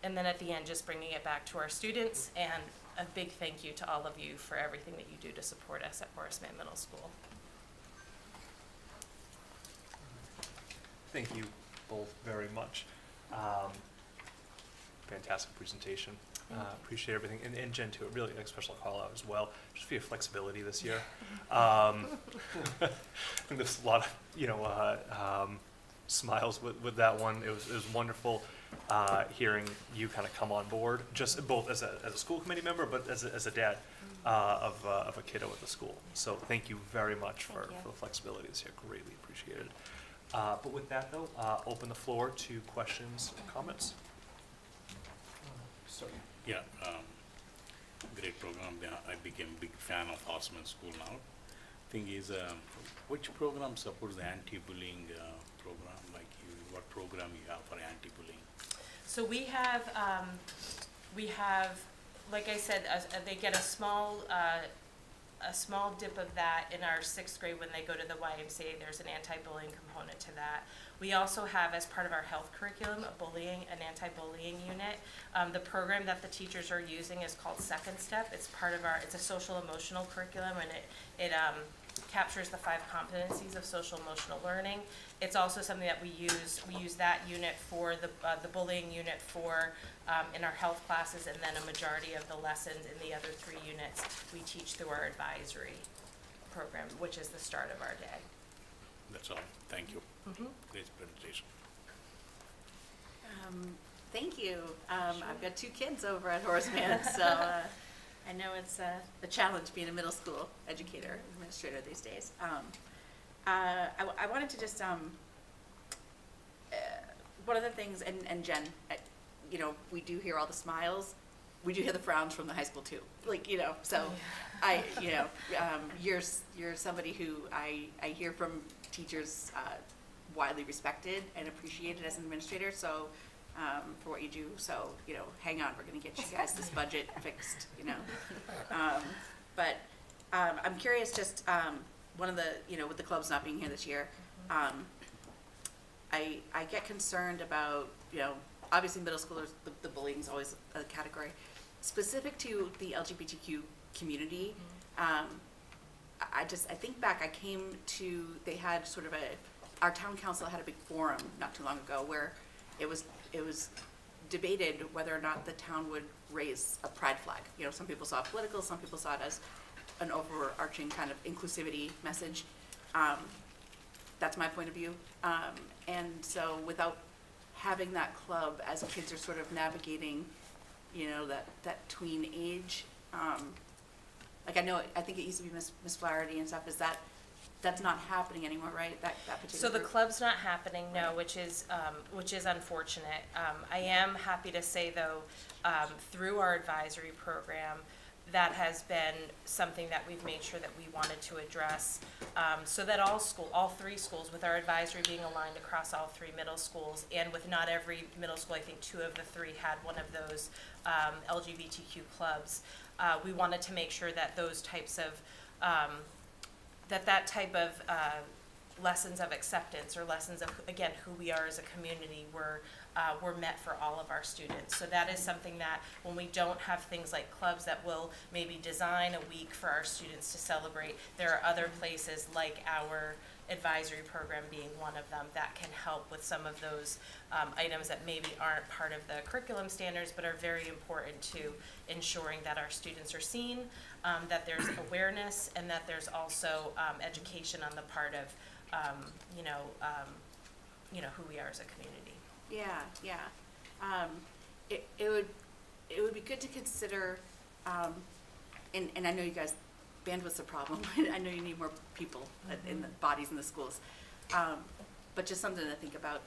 [SPEAKER 9] And then at the end, just bringing it back to our students, and a big thank you to all of you for everything that you do to support us at Horace Mann Middle School.
[SPEAKER 1] Thank you both very much. Fantastic presentation. Appreciate everything. And Jen, too, really a special call out as well, just for your flexibility this year. I think there's a lot of, smiles with that one. It was wonderful hearing you kind of come on board, just both as a school committee member, but as a dad of a kiddo at the school. So thank you very much for the flexibility this year. Greatly appreciated. But with that, though, open the floor to questions and comments.
[SPEAKER 8] Yeah, great program. I became a big fan of Horseman School now. Thing is, which program supports the anti-bullying program? Like, what program you have for anti-bullying?
[SPEAKER 9] So we have, like I said, they get a small dip of that in our 6th grade when they go to the YMCA. There's an anti-bullying component to that. We also have, as part of our health curriculum, an anti-bullying unit. The program that the teachers are using is called Second Step. It's it's a social emotional curriculum, and it captures the 5 competencies of social emotional learning. It's also something that we use that unit for the bullying unit for in our health classes, and then a majority of the lessons in the other 3 units we teach through our advisory program, which is the start of our day.
[SPEAKER 8] That's all. Thank you.
[SPEAKER 9] Mm-hmm.
[SPEAKER 8] Great presentation.
[SPEAKER 7] Thank you. I've got 2 kids over at Horace Mann, so I know it's a challenge being a middle school educator, administrator these days. I wanted to just, one of the things, and Jen, you know, we do hear all the smiles, we do hear the frowns from the high school too. Like, you know, so you know, you're somebody who I hear from teachers, widely respected and appreciated as an administrator, so, for what you do, so, you know, hang on, we're gonna get you guys this budget fixed, you know. But, I'm curious, just, one of the, you know, with the clubs not being here this year, I get concerned about, you know, obviously middle schoolers, the bullying's always a category. Specific to the LGBTQ community, I think back, I came to, they had sort of our town council had a big forum not too long ago where it was debated whether or not the town would raise a pride flag. You know, some people saw it political, some people saw it as an overarching kind of inclusivity message. That's my point of view. And so without having that club as kids are sort of navigating, you know, that tween age, like I think it used to be Miss Flaherty and stuff, that's not happening anymore, right? That particular
[SPEAKER 9] So the
[SPEAKER 7] group?
[SPEAKER 9] club's not happening, no, which is unfortunate. I am happy to say though, through our advisory program, that has been something that we've made sure that we wanted to address, so that all three schools, with our advisory being aligned across all three middle schools, and with not every middle school, I think 2 of the 3 had one of those LGBTQ clubs. We wanted to make sure that those types of that type of lessons of acceptance, or lessons of, again, who we are as a community, were met for all of our students. So that is something that when we don't have things like clubs that will maybe design a week for our students to celebrate, there are other places like our advisory program being one of them that can help with some of those items that maybe aren't part of the curriculum standards but are very important to ensuring that our students are seen, that there's awareness, and that there's also education on the part of who we are as a community.
[SPEAKER 7] Yeah. It would be good to consider, and I know you guys, bandwidth's a problem. I know you need more people in the bodies in the schools, but just something to think about,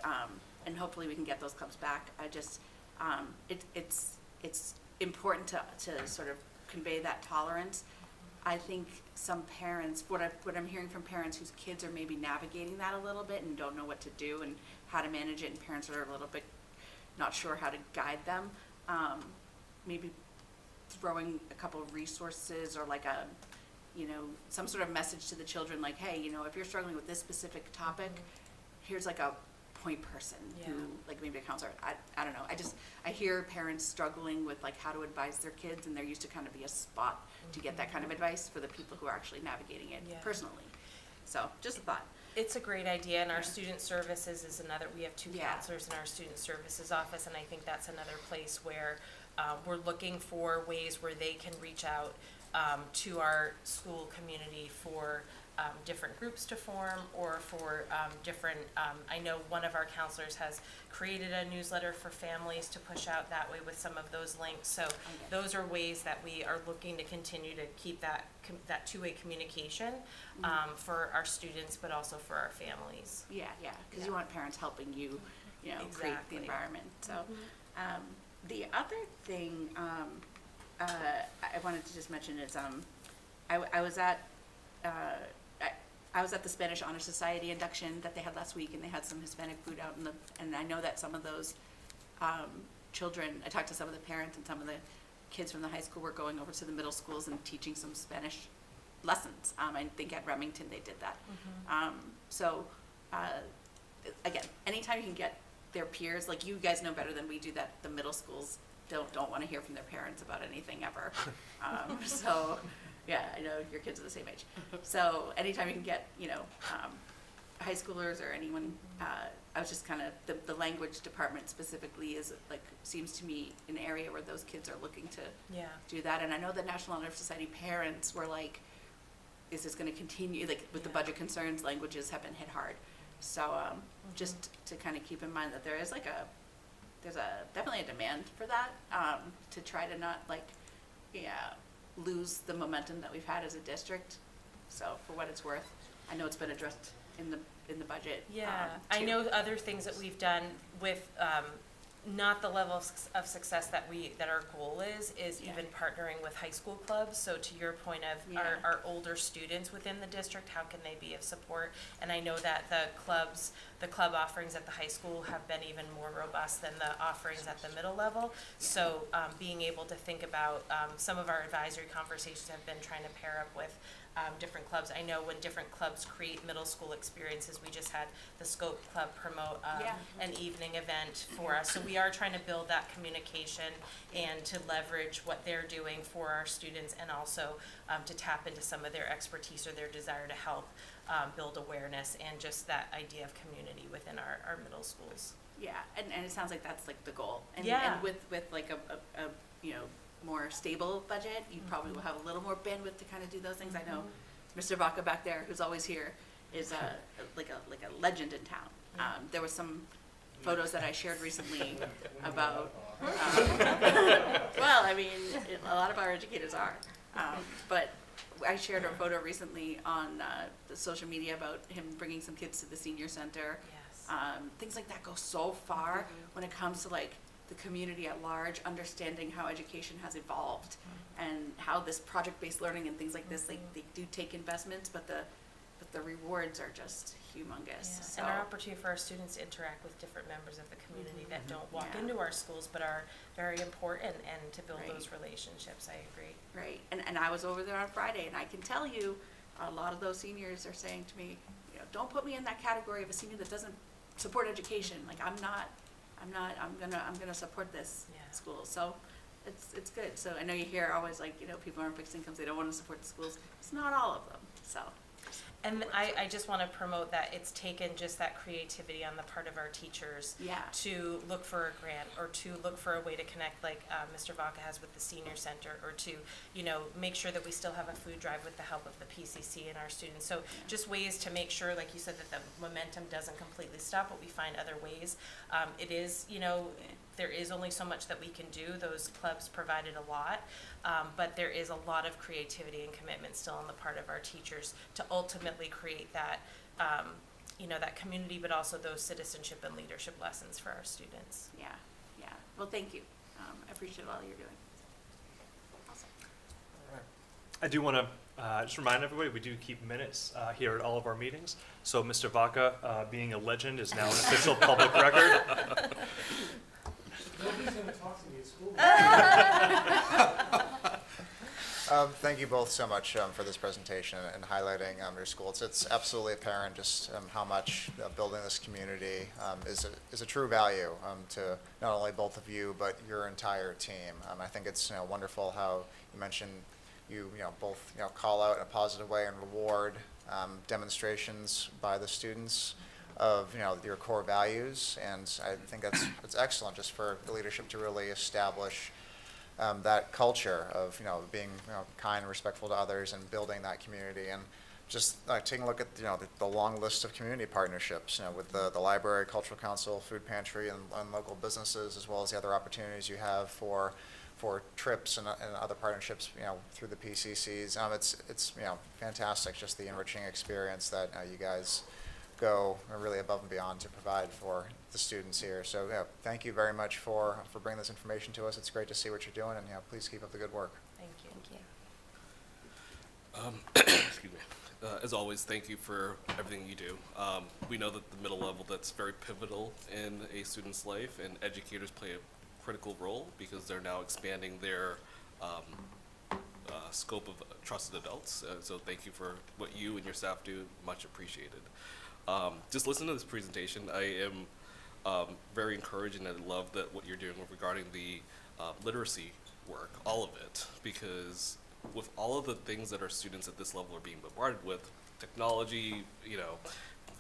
[SPEAKER 7] and hopefully we can get those clubs back. I just, it's important to sort of convey that tolerance. I think some parents, what I'm hearing from parents whose kids are maybe navigating that a little bit and don't know what to do and how to manage it, and parents are a little bit not sure how to guide them, maybe throwing a couple of resources or like some sort of message to the children, like, hey, if you're struggling with this specific topic, here's like a point person who, like maybe a counselor, I don't know. I hear parents struggling with like how to advise their kids, and there used to kind of be a spot to get that kind of advice for the people who are actually navigating it personally. So just a thought.
[SPEAKER 9] It's a great idea, and our student services is another, we have 2 counselors in our student services office, and I think that's another place where we're looking for ways where they can reach out to our school community for different groups to form, or for different, I know one of our counselors has created a newsletter for families to push out that way with some of those links. So those are ways that we are looking to continue to keep that two-way communication for our students, but also for our families.
[SPEAKER 7] Yeah, because you want parents helping you, create the environment. So the other thing I wanted to just mention is I was at the Spanish Honor Society induction that they had last week, and they had some Hispanic food out and I know that some of those children, I talked to some of the parents, and some of the kids from the high school were going over to the middle schools and teaching some Spanish lessons. I think at Remington they did that. So again, anytime you can get their peers, like you guys know better than we do that the middle schools don't want to hear from their parents about anything ever. So yeah, I know your kids are the same age. So anytime you can get, high schoolers or anyone, I was just kind of, the language department specifically seems to me an area where those kids are looking to do that. And I know the National Honor Society parents were like, is this going to continue? Like with the budget concerns, languages have been hit hard. So just to kind of keep in mind that there's definitely a demand for that, to try to not lose the momentum that we've had as a district. So for what it's worth, I know it's been addressed in the budget.
[SPEAKER 9] Yeah, I
[SPEAKER 7] too.
[SPEAKER 9] know other things that we've done with, not the level of success that our goal is
[SPEAKER 7] Yeah.
[SPEAKER 9] even partnering with high school clubs. So to your point of
[SPEAKER 7] Yeah.
[SPEAKER 9] our older students within the district, how can they be of support? And I know that the club offerings at the high school have been even more robust than the offerings at the middle level. So, being able to think about, some of our advisory conversations have been trying to pair up with different clubs. I know when different clubs create middle school experiences, we just had the Scope Club promote
[SPEAKER 7] Yeah.
[SPEAKER 9] an evening event for us. So we are trying to build that communication and to leverage what they're doing for our students, and also to tap into some of their expertise or their desire to help build awareness and just that idea of community within our middle schools.
[SPEAKER 7] Yeah, and it sounds like that's like the goal. And,
[SPEAKER 9] Yeah.
[SPEAKER 7] and with like a more stable budget, you probably will have a little more bandwidth to kind of do those things. I know Mr. Vaca back there, who's always here, is like a legend in town. There was some photos that I shared recently about, well, I mean, a lot of our educators are. But I shared a photo recently on the social media about him bringing some kids to the senior center.
[SPEAKER 9] Yes.
[SPEAKER 7] Things like that go so far when it comes to like the community at large, understanding how education has evolved and how this project-based learning and things like this, they do take investments, but the rewards are just humongous.
[SPEAKER 9] Yeah,
[SPEAKER 7] So,
[SPEAKER 9] and our opportunity for our students to interact with different members of the community that don't walk
[SPEAKER 7] Yeah.
[SPEAKER 9] into our schools but are very important, and to build
[SPEAKER 7] Right.
[SPEAKER 9] those relationships. I agree.
[SPEAKER 7] right, and I was over there on Friday, and I can tell you, a lot of those seniors are saying to me, don't put me in that category of a senior that doesn't support education. Like, I'm gonna support this
[SPEAKER 9] Yeah.
[SPEAKER 7] school. So it's good. So I know you hear always like, people aren't fixed incomes, they don't want to support the schools. It's not all of them, so.
[SPEAKER 9] And I just want to promote that it's taken just that creativity on the part of our teachers
[SPEAKER 7] Yeah.
[SPEAKER 9] to look for a grant, or to look for a way to connect, like Mr. Vaca has with the senior center, or to, make sure that we still have a food drive with the help of the PCC and our students. So just ways to make sure, like you said, that the momentum doesn't completely stop, but we find other ways. It is, there is only so much that we can do. Those clubs provided a lot, but there is a lot of creativity and commitment still on the part of our teachers to ultimately create that, that community, but also those citizenship and leadership lessons for our students.
[SPEAKER 7] Yeah. Well, thank you. I appreciate all you're doing. Awesome.
[SPEAKER 1] I do want to just remind everybody, we do keep minutes here at all of our meetings. So Mr. Vaca, being a legend, is now an official public record.
[SPEAKER 11] Nobody's gonna talk to me at school.
[SPEAKER 6] Thank you both so much for this presentation and highlighting your school. It's absolutely apparent just how much building this community is a true value to not only both of you, but your entire team. I think it's wonderful how you mentioned you both call out in a positive way and reward demonstrations by the students of your core values, and I think it's excellent just for the leadership to really establish that culture of being kind and respectful to others and building that community, and just taking a look at the long list of community partnerships with the library, cultural council, food pantry, and local businesses, as well as the other opportunities you have for trips and other partnerships through the PCCs. It's fantastic, just the enriching experience that you guys go really above and beyond to provide for the students here. So thank you very much for bringing this information to us. It's great to see what you're doing, and please keep up the good work.
[SPEAKER 9] Thank you.
[SPEAKER 5] Excuse me. As always, thank you for everything you do. We know that the middle level, that's very pivotal in a student's life, and educators play a critical role because they're now expanding their scope of trusted adults. So thank you for what you and your staff do. Much appreciated. Just listen to this presentation. I am very encouraged, and I love that what you're doing regarding the literacy work, all of it, because with all of the things that our students at this level are being bombarded with, technology,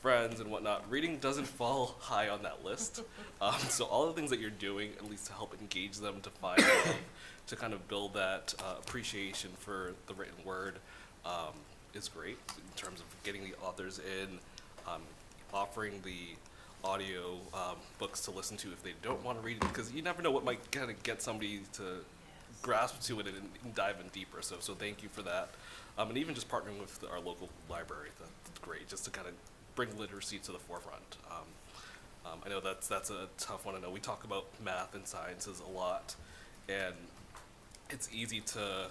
[SPEAKER 5] friends and whatnot, reading doesn't fall high on that list. So all the things that you're doing, at least to help engage them, to find to kind of build that appreciation for the written word, is great in terms of getting the authors in, offering the audio books to listen to if they don't want to read it, because you never know what might kind of get somebody to grasp to it and dive in deeper. So thank you for that. And even just partnering with our local library, that's great, just to kind of bring literacy to the forefront. I know that's a tough one. I know we talk about math and sciences a lot, and it's easy to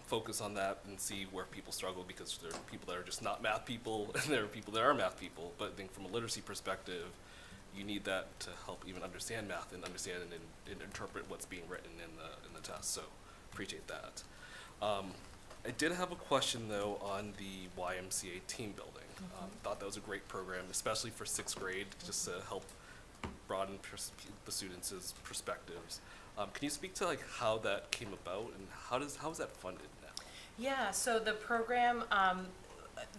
[SPEAKER 5] focus on that and see where people struggle, because there are people that are just not math people and there are people that are math people. But I think from a literacy perspective, you need that to help even understand math and understand and interpret what's being written in the test. So appreciate that. I did have a question though on the YMCA team building. Thought that was a great program, especially for 6th grade, just to help broaden the students' perspectives. Can you speak to like how that came about and how is that funded now?
[SPEAKER 9] Yeah, so the program,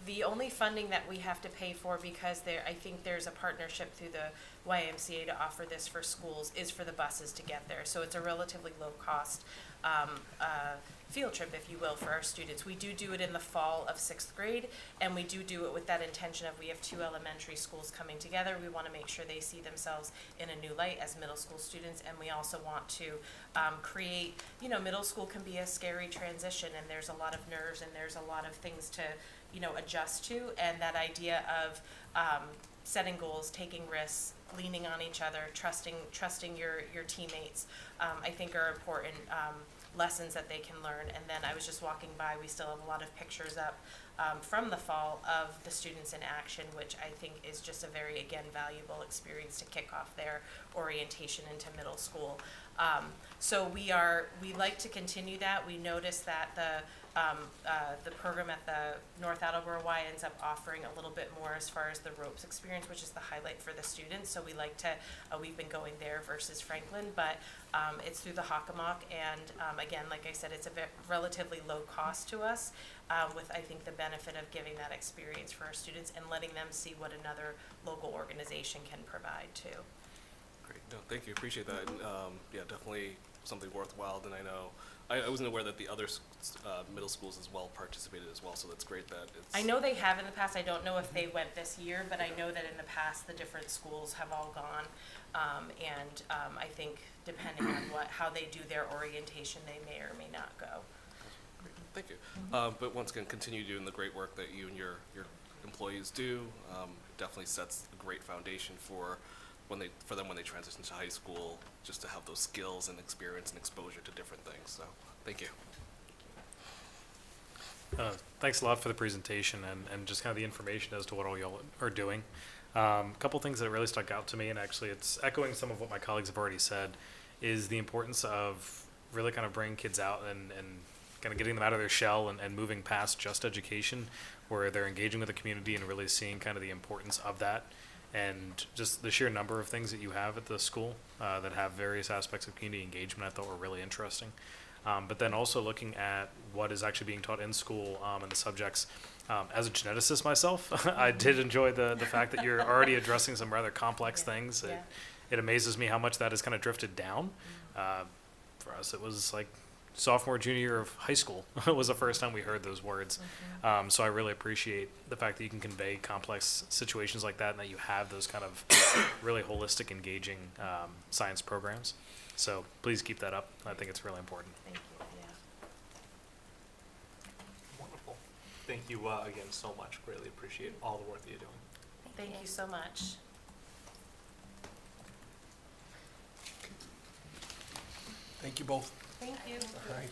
[SPEAKER 9] the only funding that we have to pay for, because I think there's a partnership through the YMCA to offer this for schools, is for the buses to get there. So it's a relatively low cost field trip, if you will, for our students. We do it in the fall of 6th grade, and we do it with that intention of, we have 2 elementary schools coming together. We want to make sure they see themselves in a new light as middle school students, and we also want to create, middle school can be a scary transition, and there's a lot of nerves and there's a lot of things to, adjust to, and that idea of setting goals, taking risks, leaning on each other, trusting your teammates, I think are important lessons that they can learn. And then I was just walking by, we still have a lot of pictures up from the fall of the students in action, which I think is just a very, again, valuable experience to kick off their orientation into middle school. So we like to continue that. We noticed that the program at the North Attleboro Y ends up offering a little bit more as far as the ropes experience, which is the highlight for the students. So we like to, we've been going there versus Franklin, but it's through the Hockomock, and again, like I said, it's a bit relatively low cost to us, with I think the benefit of giving that experience for our students and letting them see what another local organization can provide too.
[SPEAKER 5] Great, no, thank you, appreciate that. And, yeah, definitely something worthwhile. And I know, I wasn't aware that the other middle schools as well participated as well, so that's great that it's.
[SPEAKER 9] I know they have in the past. I don't know if they went this year, but I know that in the past the different schools have all gone. And I think depending on how they do their orientation, they may or may not go.
[SPEAKER 5] Great, thank you. But once again, continue doing the great work that you and your employees do. Definitely sets a great foundation for them when they transition to high school, just to have those skills and experience and exposure to different things. So thank you.
[SPEAKER 3] Thanks a lot for the presentation and just kind of the information as to what all y'all are doing. A couple things that really stuck out to me, and actually it's echoing some of what my colleagues have already said, is the importance of really kind of bringing kids out and kind of getting them out of their shell and moving past just education, where they're engaging with the community and really seeing kind of the importance of that. And just the sheer number of things that you have at the school that have various aspects of community engagement, I thought were really interesting. But then also looking at what is actually being taught in school and the subjects. As a geneticist myself, I did enjoy the fact that you're already addressing some rather complex things. It amazes me how much that has kind of drifted down. For us, it was like sophomore, junior year of high school was the first time we heard those words. So I really appreciate the fact that you can convey complex situations like that, and that you have those kind of really holistic, engaging science programs. So please keep that up. I think it's really important.
[SPEAKER 9] Thank you. Yeah.
[SPEAKER 1] Wonderful. Thank you again so much. Greatly appreciate all the work that you're doing.
[SPEAKER 9] Thank you so much.
[SPEAKER 4] Thank you both.
[SPEAKER 9] Thank you.
[SPEAKER 4] All right.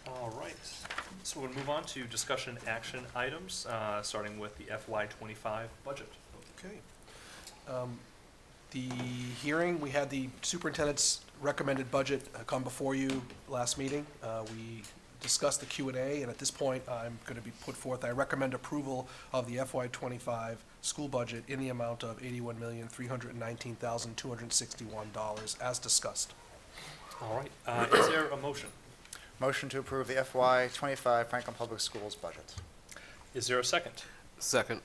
[SPEAKER 1] All right. So we'll move on to discussion action items, starting with the FY25 budget.
[SPEAKER 4] Okay. The hearing, we had the superintendent's recommended budget come before you last meeting. We discussed the Q&A, and at this point, I'm going to be put forth, I recommend approval of the FY25 school budget in the amount of $81,319,261 as discussed.
[SPEAKER 1] All right. Is there a motion?
[SPEAKER 6] Motion to approve the FY25 Franklin Public Schools budget.
[SPEAKER 1] Is there a second?
[SPEAKER 5] Second.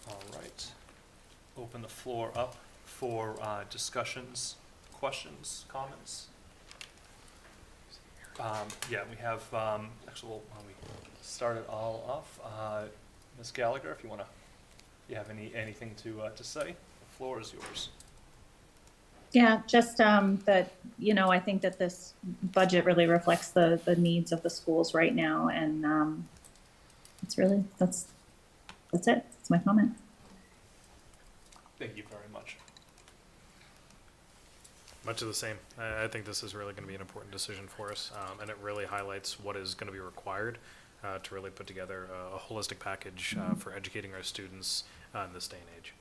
[SPEAKER 1] All right. Open the floor up for discussions, questions, comments. Yeah, we have, actually, why don't we start it all off? Ms. Gallagher, if you want to, you have anything to say, the floor is yours.
[SPEAKER 11] Yeah, just that, I think that this budget really reflects the needs of the schools right now. And That's really, that's it. That's my comment.
[SPEAKER 1] Thank you very much.
[SPEAKER 3] Much of the same. I think this is really going to be an important decision for us, and it really highlights what is going to be required to really put together a holistic package for educating our students in this day and age.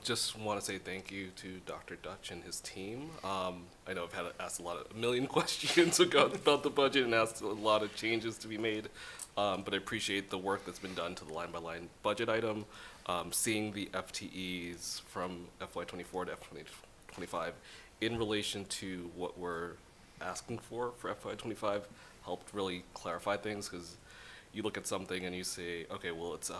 [SPEAKER 5] Just want to say thank you to Dr. Dutch and his team. I know I've had to ask a million questions about the budget and asked a lot of changes to be made, but I appreciate the work that's been done to the line-by-line budget item. Seeing the FTEs from FY24 to FY25 in relation to what we're asking for FY25 helped really clarify things, because you look at something and you say, okay, well, it's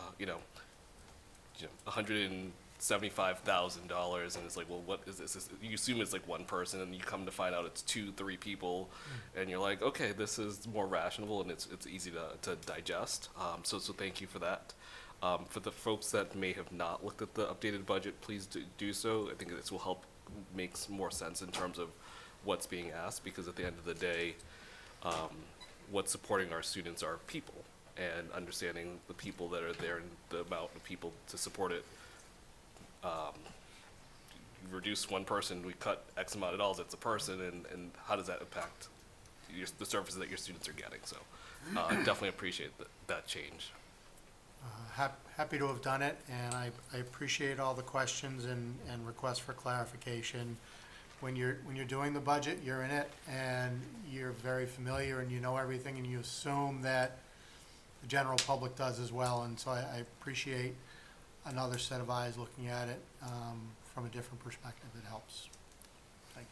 [SPEAKER 5] $175,000, and it's like, well, what is this? You assume it's like one person, and you come to find out it's 2-3 people, and you're like, okay, this is more rational and it's easy to digest. So thank you for that. For the folks that may have not looked at the updated budget, please do so. I think this will help make more sense in terms of what's being asked, because at the end of the day, what's supporting our students are people, and understanding the people that are there and the amount of people to support it. You reduce one person, we cut X amount of dollars, that's a person, and how does that impact the services that your students are getting? So definitely appreciate that change.
[SPEAKER 12] Happy to have done it, and I appreciate all the questions and requests for clarification. When you're doing the budget, you're in it, and you're very familiar, and you know everything, and you assume that the general public does as well. And so I appreciate another set of eyes looking at it from a different perspective. It helps. Thank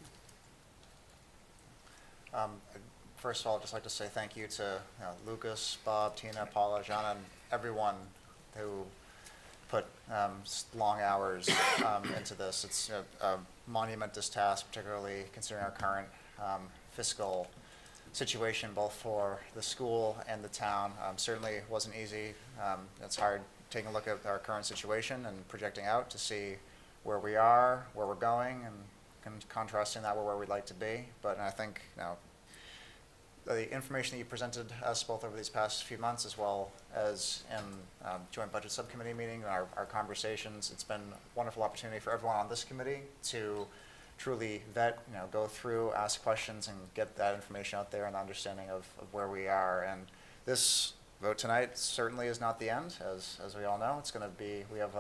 [SPEAKER 12] you.
[SPEAKER 6] First of all, I'd just like to say thank you to Lucas, Bob, Tina, Paula, Jana, and everyone who put long hours into this. It's a monumentous task, particularly considering our current fiscal situation, both for the school and the town. Certainly wasn't easy. It's hard taking a look at our current situation and projecting out to see where we are, where we're going, and contrasting that with where we'd like to be. But I think the information that you presented us both over these past few months, as well as in joint budget subcommittee meeting, our conversations, it's been a wonderful opportunity for everyone on this committee to truly vet, go through, ask questions, and get that information out there and understanding of where we are. And this vote tonight certainly is not the end, as we all know. It's going to be, we have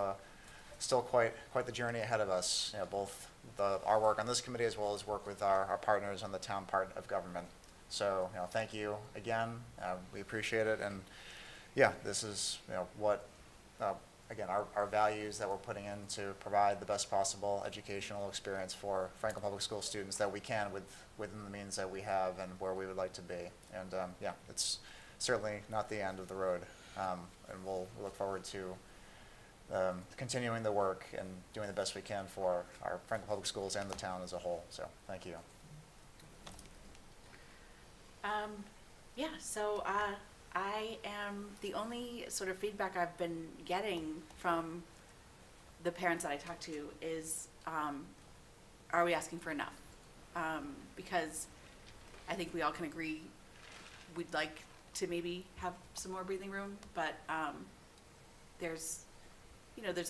[SPEAKER 6] still quite the journey ahead of us, both our work on this committee as well as work with our partners on the town part of government. So, thank you again. We appreciate it. And yeah, this is, what, again, our values that we're putting in to provide the best possible educational experience for Franklin Public School students that we can within the means that we have and where we would like to be. And yeah, it's certainly not the end of the road. And we'll look forward to continuing the work and doing the best we can for our Franklin Public Schools and the town as a whole. So, thank you.
[SPEAKER 7] Yeah, so I am, the only sort of feedback I've been getting from the parents that I talk to is, are we asking for enough? Because I think we all can agree we'd like to maybe have some more breathing room, but there's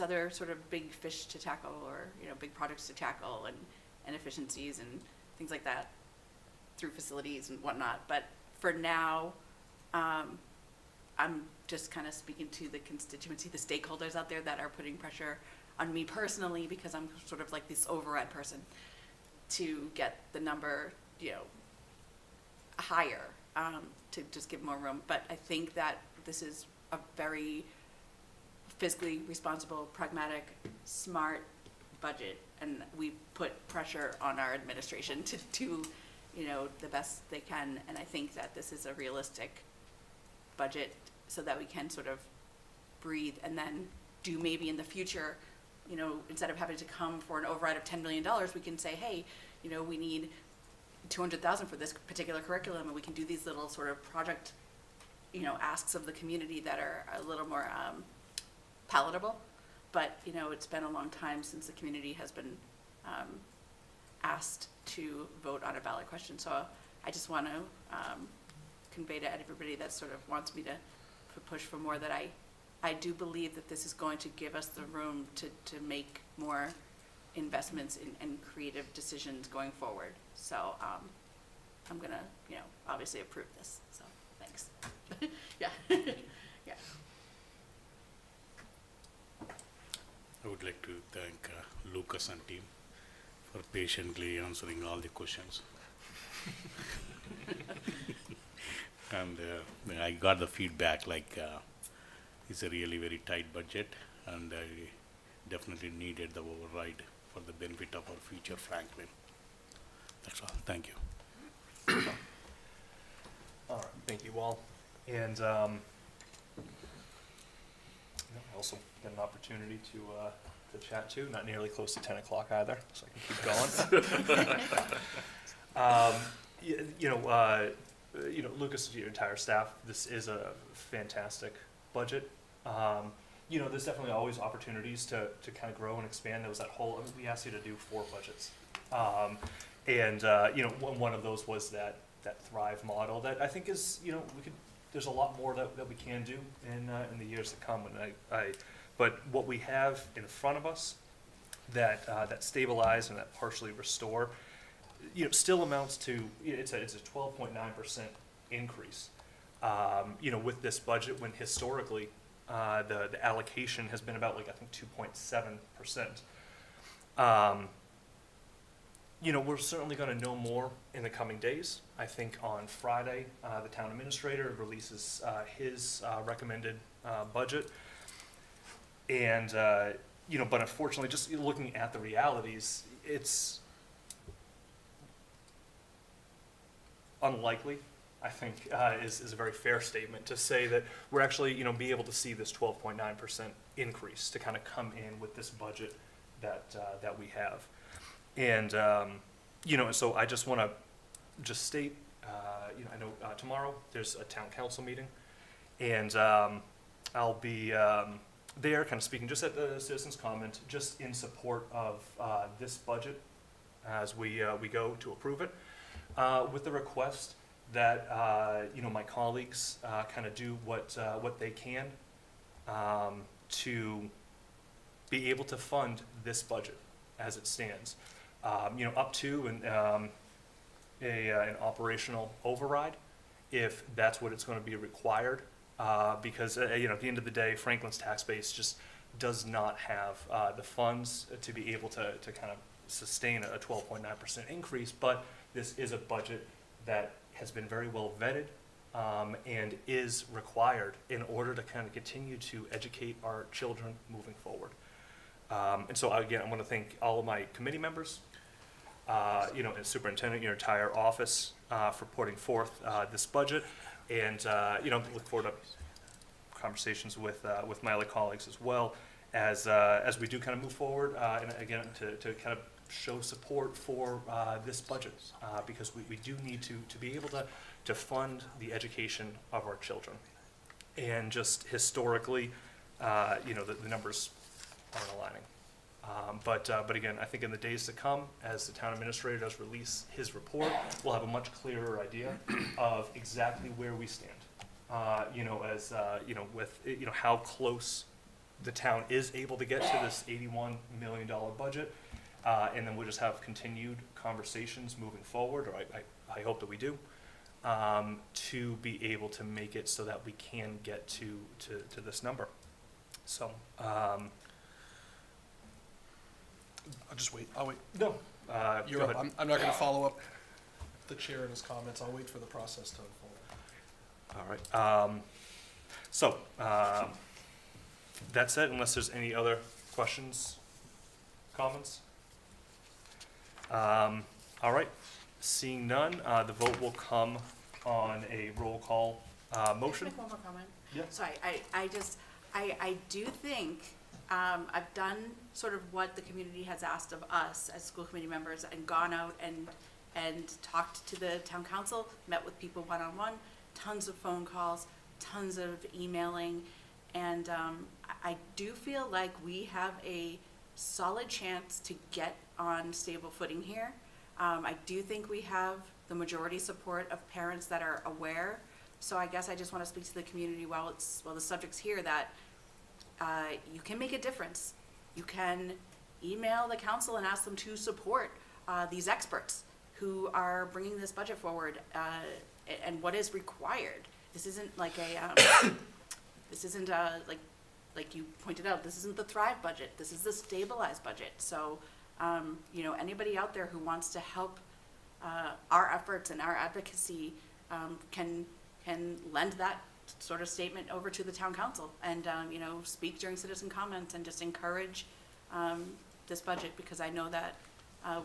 [SPEAKER 7] other sort of big fish to tackle, or, big projects to tackle, and efficiencies and things like that through facilities and whatnot. But for now, I'm just kind of speaking to the constituency, the stakeholders out there that are putting pressure on me personally, because I'm sort of like this override person, to get the number, higher, to just give more room. But I think that this is a very fiscally responsible, pragmatic, smart budget, and we put pressure on our administration to do the best they can. And I think that this is a realistic budget, so that we can sort of breathe and then do maybe in the future, instead of having to come for an override of $10 million, we can say, hey, we need 200,000 for this particular curriculum, and we can do these little sort of project, asks of the community that are a little more palatable. But, it's been a long time since the community has been asked to vote on a ballot question. So I just want to convey to everybody that sort of wants me to push for more, that I do believe that this is going to give us the room to make more investments and creative decisions going forward. So, I'm gonna, obviously approve this, so, thanks. Yeah, yeah.
[SPEAKER 8] I would like to thank Lucas and team for patiently answering all the questions. And I got the feedback like it's a really very tight budget, and I definitely needed the override for the benefit of our future Franklin. That's all. Thank you.
[SPEAKER 1] All right, thank you all. And I also get an opportunity to chat too, not nearly close to 10 o'clock either, so I can keep going. Lucas, your entire staff, this is a fantastic budget. There's definitely always opportunities to kind of grow and expand. There was that whole, we asked you to do 4 budgets. One of those was that Thrive model that I think is, there's a lot more that we can do in the years to come. But what we have in front of us, that stabilize and that partially restore, still amounts to, it's a 12.9% increase. With this budget, when historically the allocation has been about 2.7%. We're certainly going to know more in the coming days. I think on Friday, the town administrator releases his recommended budget. And, but unfortunately, just looking at the realities, it's unlikely, I think, is a very fair statement to say that we're actually, be able to see this 12.9% increase to kind of come in with this budget that we have. And, so I just want to just state, I know tomorrow there's a town council meeting, and I'll be there kind of speaking just at the citizens' comment, just in support of this budget as we go to approve it, with the request that, my colleagues kind of do what they can to be able to fund this budget as it stands. Up to an operational override, if that's what it's going to be required, because at the end of the day, Franklin's tax base just does not have the funds to be able to kind of sustain a 12.9% increase. But this is a budget that has been very well vetted and is required in order to kind of continue to educate our children moving forward. And so again, I want to thank all of my committee members, and superintendent, your entire office, for putting forth this budget, and look forward to conversations with my other colleagues as well as we do kind of move forward, and again to kind of show support for this budget, because we do need to be able to fund the education of our children, and just historically, the numbers aren't aligning. But again, I think in the days to come, as the town administrator does release his report, we'll have a much clearer idea of exactly where we stand. With how close the town is able to get to this $81 million budget, and then we'll just have continued conversations moving forward, or I hope that we do, to be able to make it so that we can get to this number. So.
[SPEAKER 4] I'll just wait. I'll wait.
[SPEAKER 1] No.
[SPEAKER 4] You're up. I'm not going to follow up the chair in his comments. I'll wait for the process to unfold.
[SPEAKER 1] All right. That said, unless there's any other questions, comments? All right. Seeing none, the vote will come on a roll call motion.
[SPEAKER 7] Can I make one more comment?
[SPEAKER 1] Yeah.
[SPEAKER 7] Sorry, I do think I've done sort of what the community has asked of us as school committee members, and gone out and talked to the town council, met with people one-on-one, tons of phone calls, tons of emailing, and I do feel like we have a solid chance to get on stable footing here. I do think we have the majority support of parents that are aware So I guess I just want to speak to the community while the subject's here, that you can make a difference. You can email the council and ask them to support these experts who are bringing this budget forward and what is required. This isn't like this isn't like you pointed out, this isn't the Thrive budget. This is the stabilized budget. So, anybody out there who wants to help our efforts and our advocacy can lend that sort of statement over to the town council and, speak during citizen comments and just encourage this budget, because I know that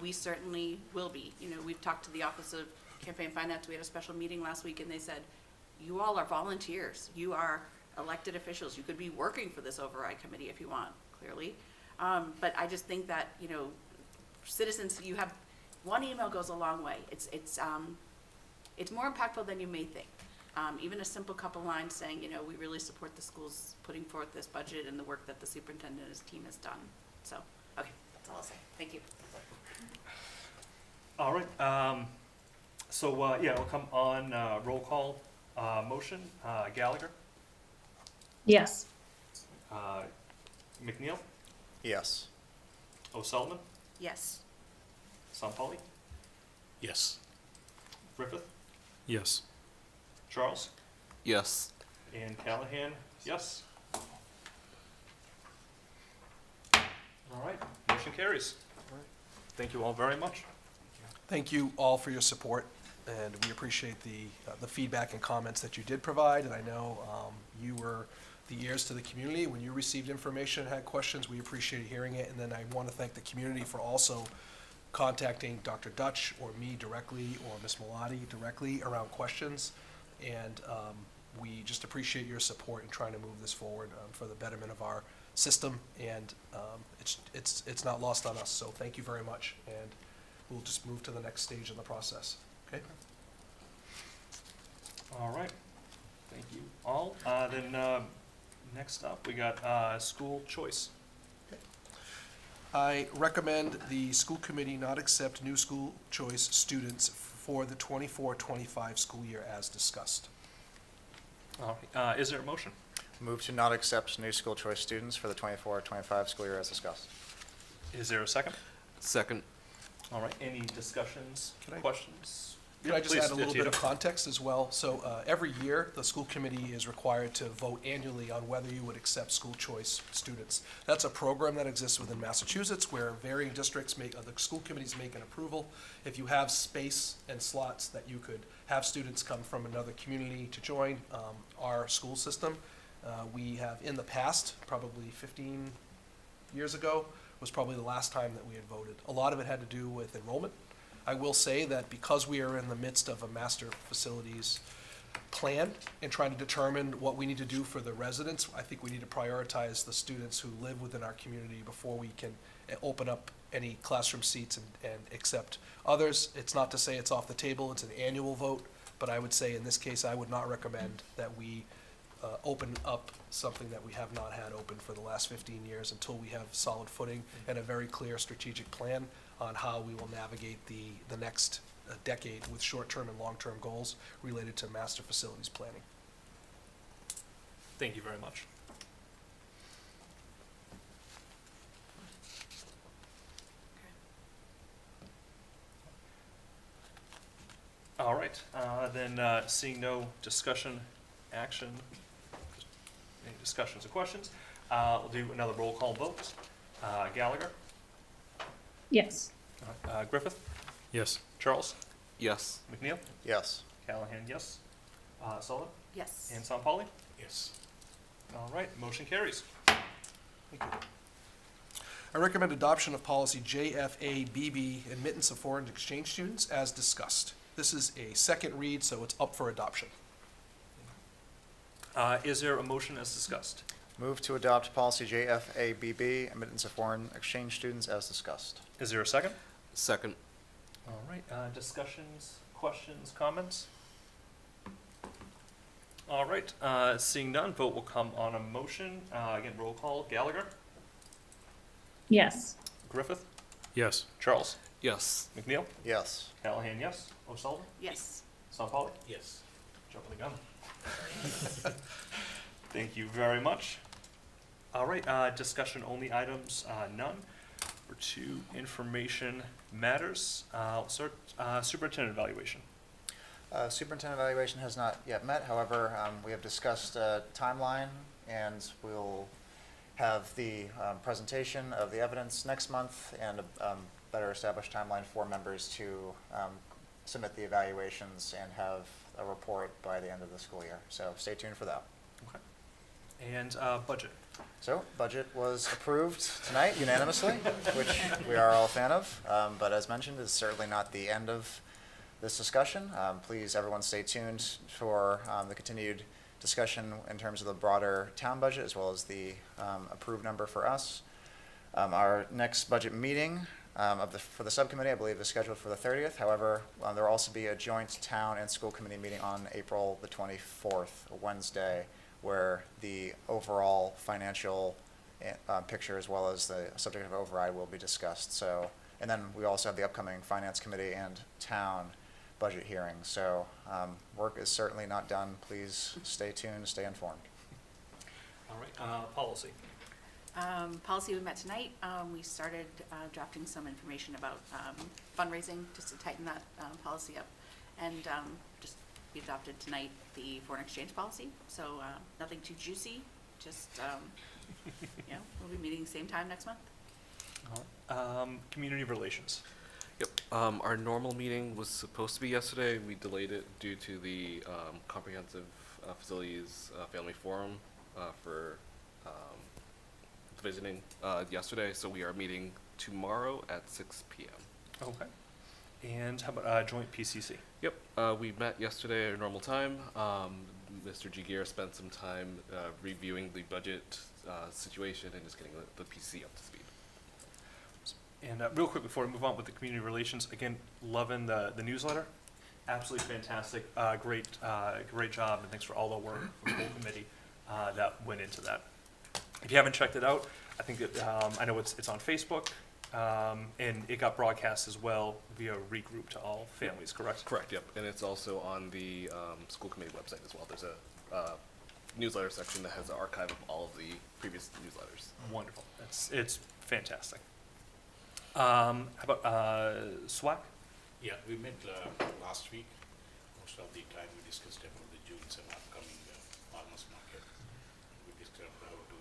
[SPEAKER 7] we certainly will be. We've talked to the Office of Campaign Finance. We had a special meeting last week, and they said, you all are volunteers. You are elected officials. You could be working for this override committee if you want, clearly. But I just think that, citizens, you have, one email goes a long way. It's more impactful than you may think. Even a simple couple lines saying, we really support the schools putting forth this budget and the work that the superintendent and his team has done. So, okay, that's all I'll say. Thank you.
[SPEAKER 1] All right, we'll come on, roll call, motion, Gallagher,
[SPEAKER 11] Yes.
[SPEAKER 1] McNeil,
[SPEAKER 6] Yes.
[SPEAKER 1] O'Sullivan,
[SPEAKER 7] Yes.
[SPEAKER 1] Sampoli,
[SPEAKER 8] Yes.
[SPEAKER 1] Griffith,
[SPEAKER 3] Yes.
[SPEAKER 1] Charles,
[SPEAKER 5] Yes.
[SPEAKER 1] and Callahan, yes. All right, motion carries. Thank you all very much.
[SPEAKER 4] Thank you all for your support, and we appreciate the feedback and comments that you did provide. And I know you were the ears to the community when you received information and had questions. We appreciate hearing it. And then I want to thank the community for also contacting Dr. Dutch or me directly or Ms. Malati directly around questions. And we just appreciate your support in trying to move this forward for the betterment of our system. And it's not lost on us. So thank you very much. And we'll just move to the next stage in the process. Okay?
[SPEAKER 1] All right, thank you all. Next up, we got school choice.
[SPEAKER 4] I recommend the school committee not accept new school choice students for the 24-25 school year as discussed.
[SPEAKER 1] All right, is there a motion?
[SPEAKER 6] Move to not accept new school choice students for the 24-25 school year as discussed.
[SPEAKER 1] Is there a second?
[SPEAKER 5] Second.
[SPEAKER 1] All right, any discussions,
[SPEAKER 4] Can I-
[SPEAKER 1] questions?
[SPEAKER 4] Can I just
[SPEAKER 1] Please,
[SPEAKER 4] add a little
[SPEAKER 1] Tito.
[SPEAKER 4] bit of context as well? So every year, the school committee is required to vote annually on whether you would accept school choice students. That's a program that exists within Massachusetts where varying districts the school committees make an approval. If you have space and slots that you could have students come from another community to join our school system, we have in the past, probably 15 years ago, was probably the last time that we had voted. A lot of it had to do with enrollment. I will say that because we are in the midst of a master facilities plan and trying to determine what we need to do for the residents, I think we need to prioritize the students who live within our community before we can open up any classroom seats and accept others. It's not to say it's off the table, it's an annual vote, but I would say in this case, I would not recommend that we open up something that we have not had open for the last 15 years until we have solid footing and a very clear strategic plan on how we will navigate the next decade with short-term and long-term goals related to master facilities planning.
[SPEAKER 1] Thank you very much. All right, seeing no discussion, action, any discussions or questions, we'll do another roll call vote. Gallagher,
[SPEAKER 11] Yes.
[SPEAKER 1] Griffith,
[SPEAKER 3] Yes.
[SPEAKER 1] Charles,
[SPEAKER 5] Yes.
[SPEAKER 1] McNeil,
[SPEAKER 6] Yes.
[SPEAKER 1] Callahan, yes. Sullivan,
[SPEAKER 7] Yes.
[SPEAKER 1] and Sampoli?
[SPEAKER 8] Yes.
[SPEAKER 1] All right, motion carries.
[SPEAKER 4] Thank you. I recommend adoption of policy JFABB, admittance of foreign exchange students, as discussed. This is a second read, so it's up for adoption.
[SPEAKER 1] Is there a motion as discussed?
[SPEAKER 6] Move to adopt policy JFABB, admittance of foreign exchange students as discussed.
[SPEAKER 1] Is there a second?
[SPEAKER 5] Second.
[SPEAKER 1] All right, discussions, questions, comments? All right, seeing none, vote will come on a motion. Again, roll call, Gallagher,
[SPEAKER 11] Yes.
[SPEAKER 1] Griffith,
[SPEAKER 3] Yes.
[SPEAKER 1] Charles,
[SPEAKER 5] Yes.
[SPEAKER 1] McNeil,
[SPEAKER 6] Yes.
[SPEAKER 1] Callahan, yes. O'Sullivan,
[SPEAKER 7] Yes.
[SPEAKER 1] Sampoli?
[SPEAKER 8] Yes.
[SPEAKER 1] Jumping the gun. Thank you very much. All right, discussion only items, none. For two information matters, I'll start, superintendent evaluation.
[SPEAKER 6] Superintendent evaluation has not yet met. However, we have discussed a timeline, and we'll have the presentation of the evidence next month and a better established timeline for members to submit the evaluations and have a report by the end of the school year. So stay tuned for that.
[SPEAKER 1] Okay. And, budget.
[SPEAKER 6] So, budget was approved tonight unanimously, which we are all a fan of. But as mentioned, it's certainly not the end of this discussion. Please, everyone, stay tuned for the continued discussion in terms of the broader town budget as well as the approved number for us. Our next budget meeting for the subcommittee, I believe, is scheduled for the 30th. However, there will also be a joint town and school committee meeting on April the 24th, a Wednesday, where the overall financial picture as well as the subject of override will be discussed. So, and then we also have the upcoming finance committee and town budget hearing. So work is certainly not done. Please stay tuned, stay informed.
[SPEAKER 1] All right, policy.
[SPEAKER 7] Policy we met tonight. We started drafting some information about fundraising, just to tighten that policy up. And just we adopted tonight the foreign exchange policy. So nothing too juicy, just, you know, we'll be meeting same time next month.
[SPEAKER 1] All right. Community relations.
[SPEAKER 5] Yep. Our normal meeting was supposed to be yesterday. We delayed it due to the comprehensive facilities family forum for visiting yesterday. So we are meeting tomorrow at 6 p.m.
[SPEAKER 1] Okay. And how about joint PCC?
[SPEAKER 5] Yep. We met yesterday at our normal time. Mr. Gigier spent some time reviewing the budget situation and just getting the PC up to speed.
[SPEAKER 1] And real quick before we move on with the community relations, again, loving the newsletter. Absolutely fantastic. Great job, and thanks for all the work from the whole committee that went into that. If you haven't checked it out, I think that, I know it's on Facebook, and it got broadcast as well via Regroup to all families, correct?
[SPEAKER 5] Correct, yep. And it's also on the school committee website as well. There's a newsletter section that has an archive of all of the previous newsletters.
[SPEAKER 1] Wonderful. It's fantastic. How about SWAC?
[SPEAKER 8] Yeah, we met last week. Most of the time we discussed about the June 7 upcoming farmers market. We discussed how to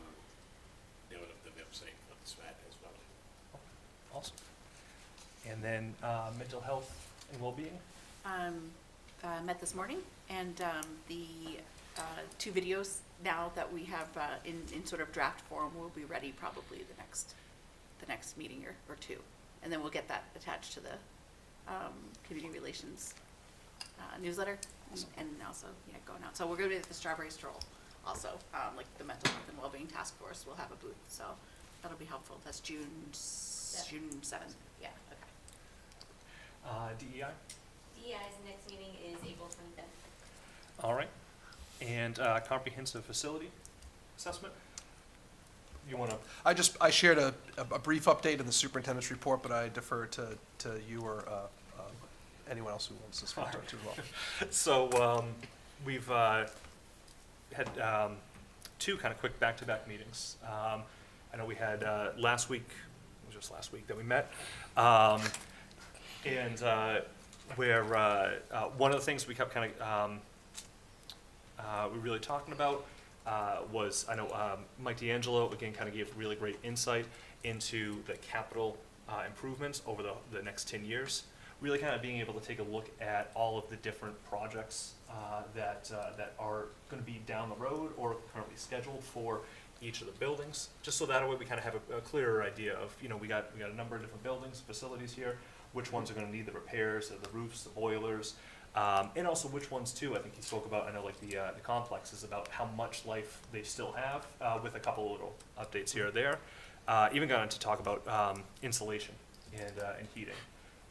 [SPEAKER 8] develop the website for the SWAT as well.
[SPEAKER 1] Awesome. And then mental health and well-being?
[SPEAKER 7] Met this morning, and the two videos now that we have in sort of draft form will be ready probably the next meeting or two. And then we'll get that attached to the community relations newsletter and also, yeah, going out. So we're going to be at the Strawberry Stroll also, like the mental health and well-being task force will have a booth. So that'll be helpful. That's June 7th. Yeah, okay.
[SPEAKER 1] DEI?
[SPEAKER 13] DEI's next meeting is April 25th.
[SPEAKER 1] All right. And comprehensive facility assessment? You want to?
[SPEAKER 4] I shared a brief update in the superintendent's report, but I defer to you or anyone else who wants to speak to it as well.
[SPEAKER 1] So we've had two kind of quick back-to-back meetings. I know we had last week, it was just last week that we met, and where one of the things we kept kind of we were really talking about was, I know Mike D'Angelo, again, kind of gave really great insight into the capital improvements over the next 10 years. Really kind of being able to take a look at all of the different projects that are going to be down the road or currently scheduled for each of the buildings, just so that way we kind of have a clearer idea of, you know, we got a number of different buildings, facilities here, which ones are going to need the repairs, the roofs, the boilers, and also which ones too. I think he spoke about, I know, like the complex is about how much life they still have, with a couple of little updates here or there. Even got into talk about insulation and heating.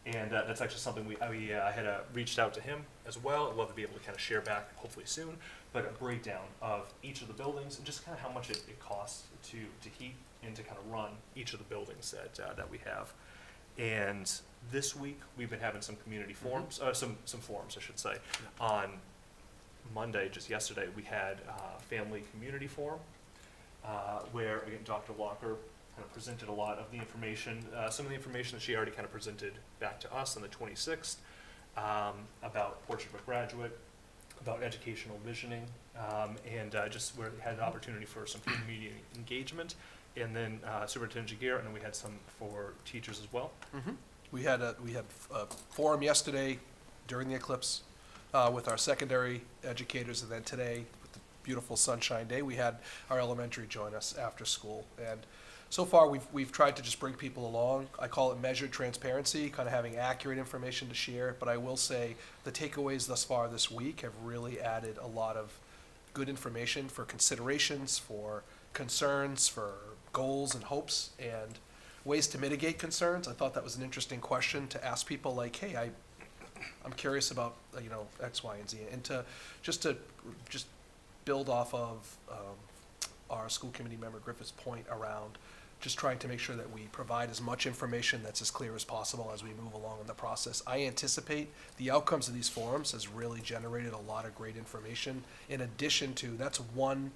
[SPEAKER 1] And that's actually something I had reached out to him as well. I'd love to be able to kind of share back, hopefully soon, but a breakdown of each of the buildings and just kind of how much it costs to heat and to kind of run each of the buildings that we have. And this week we've been having some community forums, some forums, I should say, on Monday, just yesterday, we had Family Community Forum, where, again, Dr. Walker kind of presented a lot of the information, some of the information that she already kind of presented back to us on the 26th, about Portrait of a Graduate, about educational visioning, and just where we had an opportunity for some community engagement, and then Superintendent Jagir, and then we had some for teachers as well.
[SPEAKER 4] We had a forum yesterday during the eclipse with our secondary educators, and then today, with the beautiful sunshine day, we had our elementary join us after school. And so far, we've tried to just bring people along. I call it measured transparency, kind of having accurate information to share. But I will say the takeaways thus far this week have really added a lot of good information for considerations, for concerns, for goals and hopes, and ways to mitigate concerns. I thought that was an interesting question to ask people, like, hey, I'm curious about, X, Y, and Z, and to just build off of our school committee member Griffith's point around just trying to make sure that we provide as much information that's as clear as possible as we move along in the process. I anticipate the outcomes of these forums has really generated a lot of great information. In addition to, that's one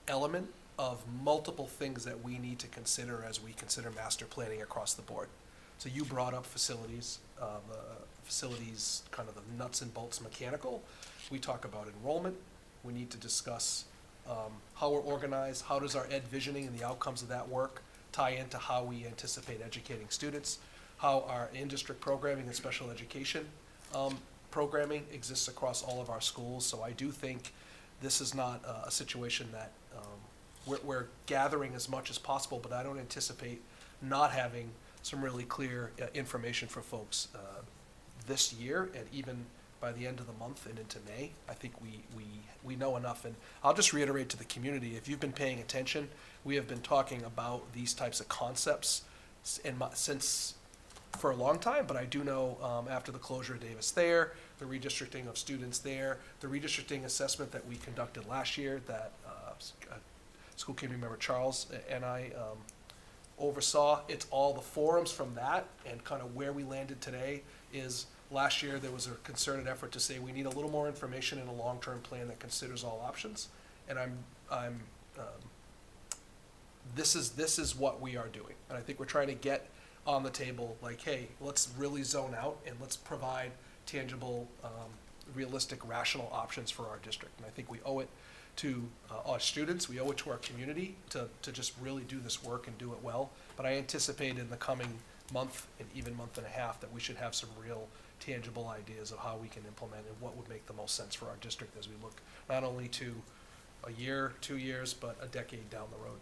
[SPEAKER 4] element of multiple things that we need to consider as we consider master planning across the board. So you brought up facilities, facilities, kind of the nuts and bolts mechanical. We talk about enrollment. We need to discuss how we're organized, how does our ed visioning and the outcomes of that work tie into how we anticipate educating students, how our in-district programming and special education programming exists across all of our schools. So I do think this is not a situation that we're gathering as much as possible, but I don't anticipate not having some really clear information for folks this year, and even by the end of the month and into May. I think we know enough. And I'll just reiterate to the community, if you've been paying attention, we have been talking about these types of concepts since for a long time, but I do know after the closure of Davis Thayer, the redistricting of students there, the redistricting assessment that we conducted last year that school committee member Charles and I oversaw, it's all the forums from that, and kind of where we landed today is last year there was a concerted effort to say we need a little more information in a long-term plan that considers all options, and this is what we are doing, and I think we're trying to get on the table like, hey, let's really zone out and let's provide tangible, realistic, rational options for our district, and I think we owe it to our students, we owe it to our community to just really do this work and do it well. But I anticipate in the coming month and even month and a half that we should have some real tangible ideas of how we can implement and what would make the most sense for our district as we look not only to a year, 2 years, but a decade down the road.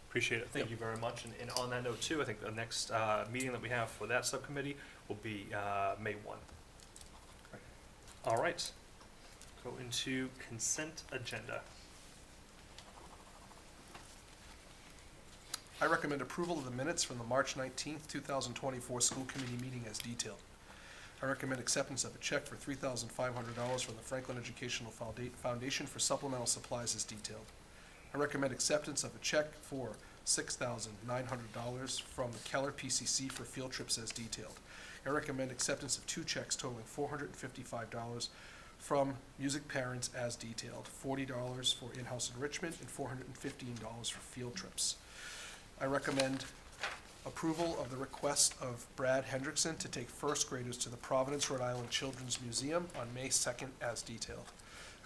[SPEAKER 1] Appreciate it. Thank you very much. And on that note too, I think the next meeting that we have for that subcommittee will be May 1. All right. Go into consent agenda.
[SPEAKER 4] I recommend approval of the minutes from the March 19th, 2024 school committee meeting as detailed. I recommend acceptance of a check for $3,500 from the Franklin Educational Foundation for supplemental supplies as detailed. I recommend acceptance of a check for $6,900 from the Keller PCC for field trips as detailed. I recommend acceptance of 2 checks totaling $455 from Music Parents as detailed, $40 for in-house enrichment and $415 for field trips. I recommend approval of the request of Brad Hendrickson to take first graders to the Providence, Rhode Island Children's Museum on May 2nd as detailed.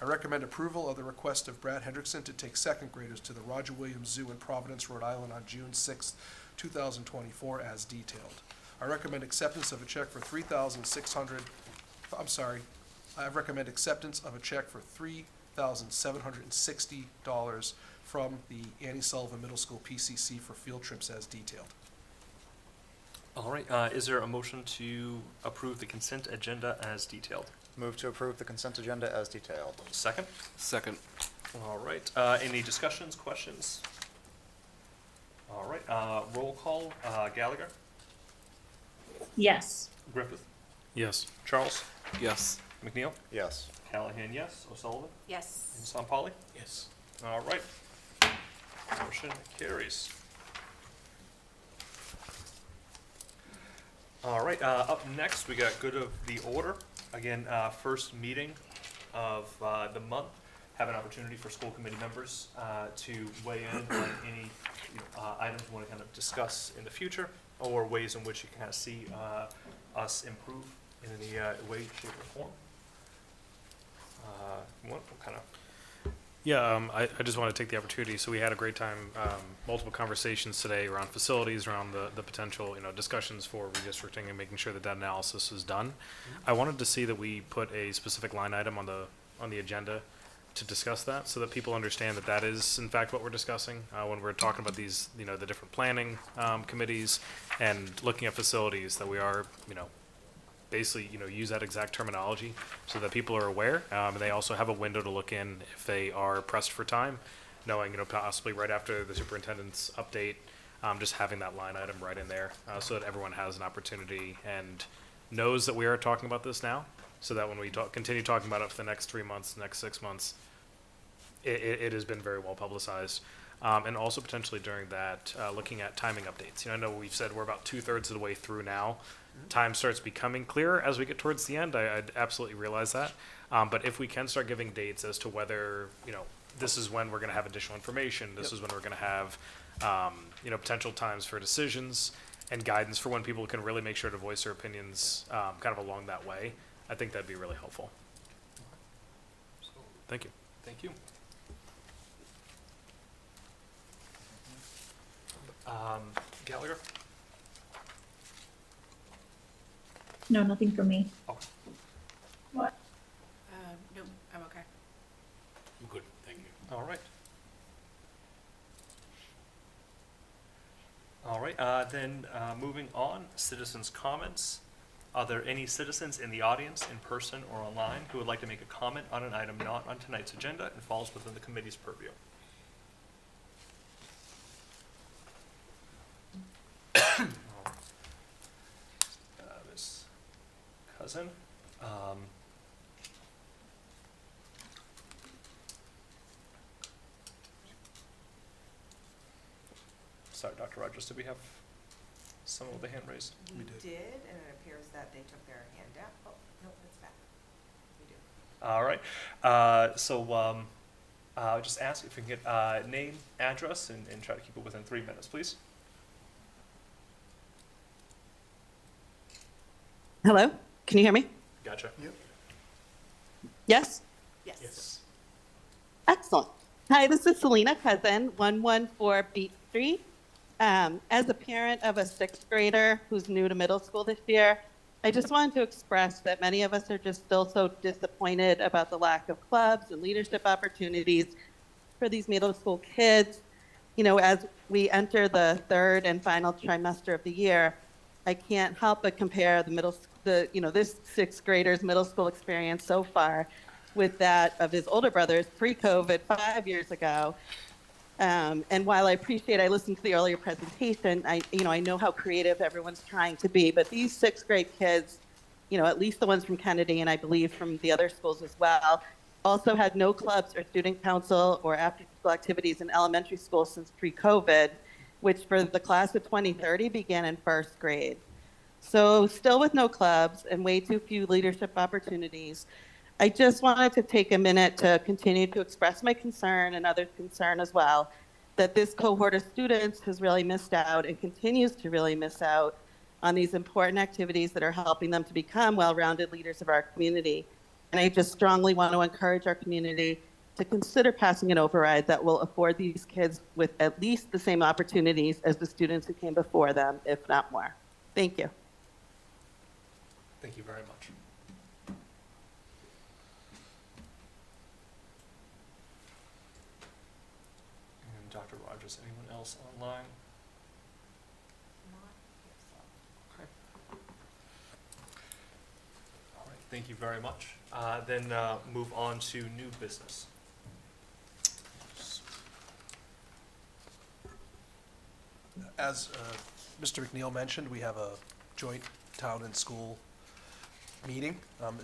[SPEAKER 4] I recommend approval of the request of Brad Hendrickson to take second graders to the Roger Williams Zoo in Providence, Rhode Island on June 6th, 2024 as detailed. I recommend acceptance of a check for I recommend acceptance of a check for $3,760 from the Annie Sullivan Middle School PCC for field trips as detailed.
[SPEAKER 1] All right. Is there a motion to approve the consent agenda as detailed?
[SPEAKER 6] Move to approve the consent agenda as detailed.
[SPEAKER 1] Second?
[SPEAKER 5] Second.
[SPEAKER 1] All right. Any discussions, questions? All right. Roll call. Gallagher?
[SPEAKER 11] Yes.
[SPEAKER 1] Griffith?
[SPEAKER 3] Yes.
[SPEAKER 1] Charles?
[SPEAKER 5] Yes.
[SPEAKER 1] McNeil?
[SPEAKER 6] Yes.
[SPEAKER 1] Callahan, yes. O'Sullivan?
[SPEAKER 7] Yes.
[SPEAKER 1] And Sampali?
[SPEAKER 4] Yes.
[SPEAKER 1] All right. Motion carries. All right, up next, we got good of the order. Again, first meeting of the month, have an opportunity for school committee members to weigh in on any items we want to kind of discuss in the future, or ways in which you can kind of see us improve in any way, shape, or form. What kind of?
[SPEAKER 3] Yeah, I just want to take the opportunity. So we had a great time, multiple conversations today around facilities, around the potential, discussions for redistricting and making sure that that analysis is done. I wanted to see that we put a specific line item on the agenda to discuss that, so that people understand that that is in fact what we're discussing when we're talking about these, the different planning committees and looking at facilities, that we are, basically, use that exact terminology so that people are aware. And they also have a window to look in if they are pressed for time, knowing, possibly right after the superintendent's update, just having that line item right in there so that everyone has an opportunity and knows that we are talking about this now, so that when we continue talking about it for the next 3 months, next 6 months, it has been very well publicized. And also potentially during that, looking at timing updates. I know we've said we're about 2/3 of the way through now. Time starts becoming clearer as we get towards the end. I absolutely realize that. But if we can start giving dates as to whether, this is when we're going to have additional information, this is when we're going to have, potential times for decisions and guidance for when people can really make sure to voice their opinions kind of along that way, I think that'd be really helpful. Thank you.
[SPEAKER 1] Thank you. Gallagher?
[SPEAKER 11] No, nothing for me.
[SPEAKER 1] Oh,
[SPEAKER 7] No, I'm okay.
[SPEAKER 8] Good, thank you.
[SPEAKER 1] all right. All right, then moving on, citizens' comments. Are there any citizens in the audience, in person or online, who would like to make a comment on an item not on tonight's agenda and falls within the committee's purview? Ms. Cousin. Sorry, Dr. Rogers, did we have someone with a hand raised?
[SPEAKER 4] We
[SPEAKER 14] We
[SPEAKER 4] did.
[SPEAKER 14] did, and it appears that they took their hand down. Oh, no, it's back. We do.
[SPEAKER 1] All right, I'll just ask if we can get name, address, and try to keep it within 3 minutes, please.
[SPEAKER 15] Hello, can you hear me?
[SPEAKER 1] Gotcha.
[SPEAKER 15] Yes?
[SPEAKER 7] Yes.
[SPEAKER 15] Excellent. Hi, this is Selena Cousin, 114 Beach Street. As a parent of a sixth grader who's new to middle school this year, I just wanted to express that many of us are just still so disappointed about the lack of clubs and leadership opportunities for these middle school kids. As we enter the third and final trimester of the year, I can't help but compare this sixth grader's middle school experience so far with that of his older brothers pre-COVID 5 years ago. And while I listened to the earlier presentation, I know how creative everyone's trying to be, but these sixth grade kids, at least the ones from Kennedy and I believe from the other schools as well, also had no clubs or student council or after-school activities in elementary school since pre-COVID, which for the class of 2030 began in first grade. So still with no clubs and way too few leadership opportunities, I just wanted to take a minute to continue to express my concern and others' concern as well, that this cohort of students has really missed out and continues to really miss out on these important activities that are helping them to become well-rounded leaders of our community. And I just strongly want to encourage our community to consider passing an override that will afford these kids with at least the same opportunities as the students who came before them, if not more. Thank you.
[SPEAKER 1] Thank you very much. And Dr. Rogers, anyone else online? Okay. All right, thank you very much. Then move on to new business.
[SPEAKER 4] As Mr. McNeil mentioned, we have a joint town and school meeting,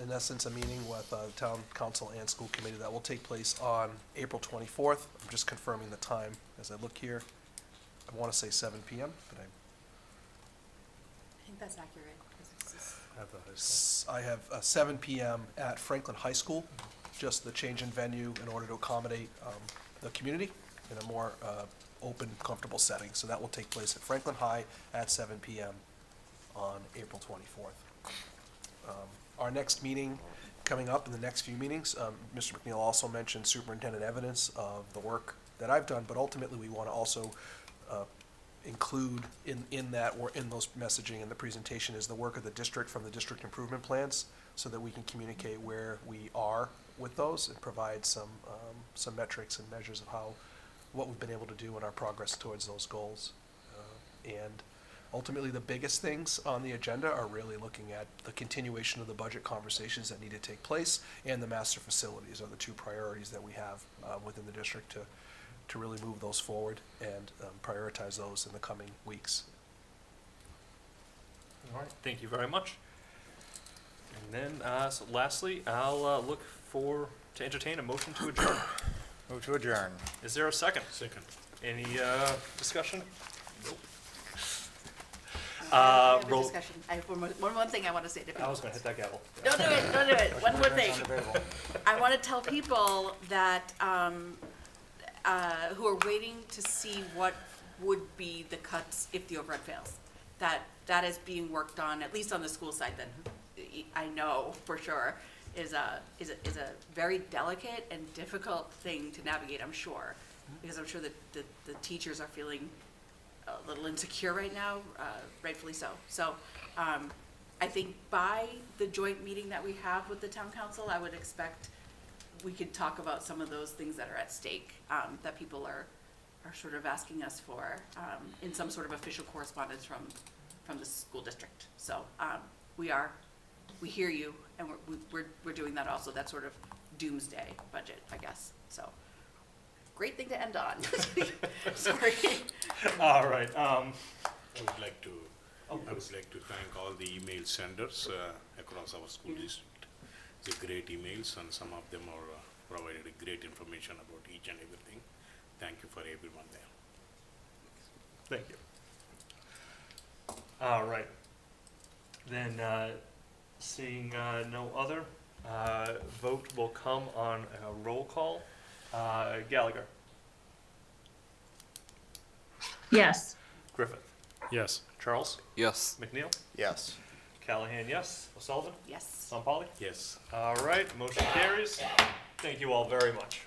[SPEAKER 4] in essence, a meeting with town council and school committee that will take place on April 24th. I'm just confirming the time as I look here. I want to say 7 p.m., but
[SPEAKER 7] I think that's accurate. 'Cause it's just-
[SPEAKER 4] I have 7 p.m. at Franklin High School. just the change in venue in order to accommodate the community in a more open, comfortable setting. So that will take place at Franklin High at 7 p.m. on April 24th. Our next meeting coming up in the next few meetings, Mr. McNeil also mentioned superintendent evidence of the work that I've done, but ultimately we want to also include in that, or in those messaging and the presentation, is the work of the district from the district improvement plans, so that we can communicate where we are with those and provide some metrics and measures of what we've been able to do in our progress towards those goals. And ultimately, the biggest things on the agenda are really looking at the continuation of the budget conversations that need to take place, and the master facilities are the two priorities that we have within the district to really move those forward and prioritize those in the coming weeks.
[SPEAKER 1] All right, thank you very much. And then, so lastly, I'll look to entertain a motion to adjourn.
[SPEAKER 6] Move to adjourn.
[SPEAKER 1] Is there a second?
[SPEAKER 8] Second.
[SPEAKER 1] Any discussion? Nope.
[SPEAKER 7] I have a
[SPEAKER 1] roll-
[SPEAKER 7] discussion. I have one thing I want to say to people.
[SPEAKER 1] I was gonna hit that gavel.
[SPEAKER 7] Don't do it, don't do it. One more thing. I want to tell people that, who are waiting to see what would be the cuts if the override fails. That is being worked on, at least on the school side, then, I know for sure, is a very delicate and difficult thing to navigate, I'm sure. Because I'm sure that the teachers are feeling a little insecure right now, rightfully so. So, I think by the joint meeting that we have with the town council, I would expect we could talk about some of those things that are at stake, that people are sort of asking us for, in some sort of official correspondence from the school district. So, we hear you, and we're doing that also, that sort of doomsday budget, I guess, so. Great thing to end on. Sorry.
[SPEAKER 1] All right,
[SPEAKER 8] I would like to thank all the email senders across our school district. They're great emails, and some of them are provided great information about each and everything. Thank you for everyone there.
[SPEAKER 1] thank you. All right. Then, seeing no other, vote will come on a roll call. Gallagher,
[SPEAKER 11] Yes.
[SPEAKER 1] Griffith,
[SPEAKER 3] Yes.
[SPEAKER 1] Charles,
[SPEAKER 5] Yes.
[SPEAKER 1] McNeil,
[SPEAKER 6] Yes.
[SPEAKER 1] Callahan, yes. O'Sullivan,
[SPEAKER 7] Yes.
[SPEAKER 1] Sampali.
[SPEAKER 8] Yes.
[SPEAKER 1] All right, motion carries. Thank you all very much.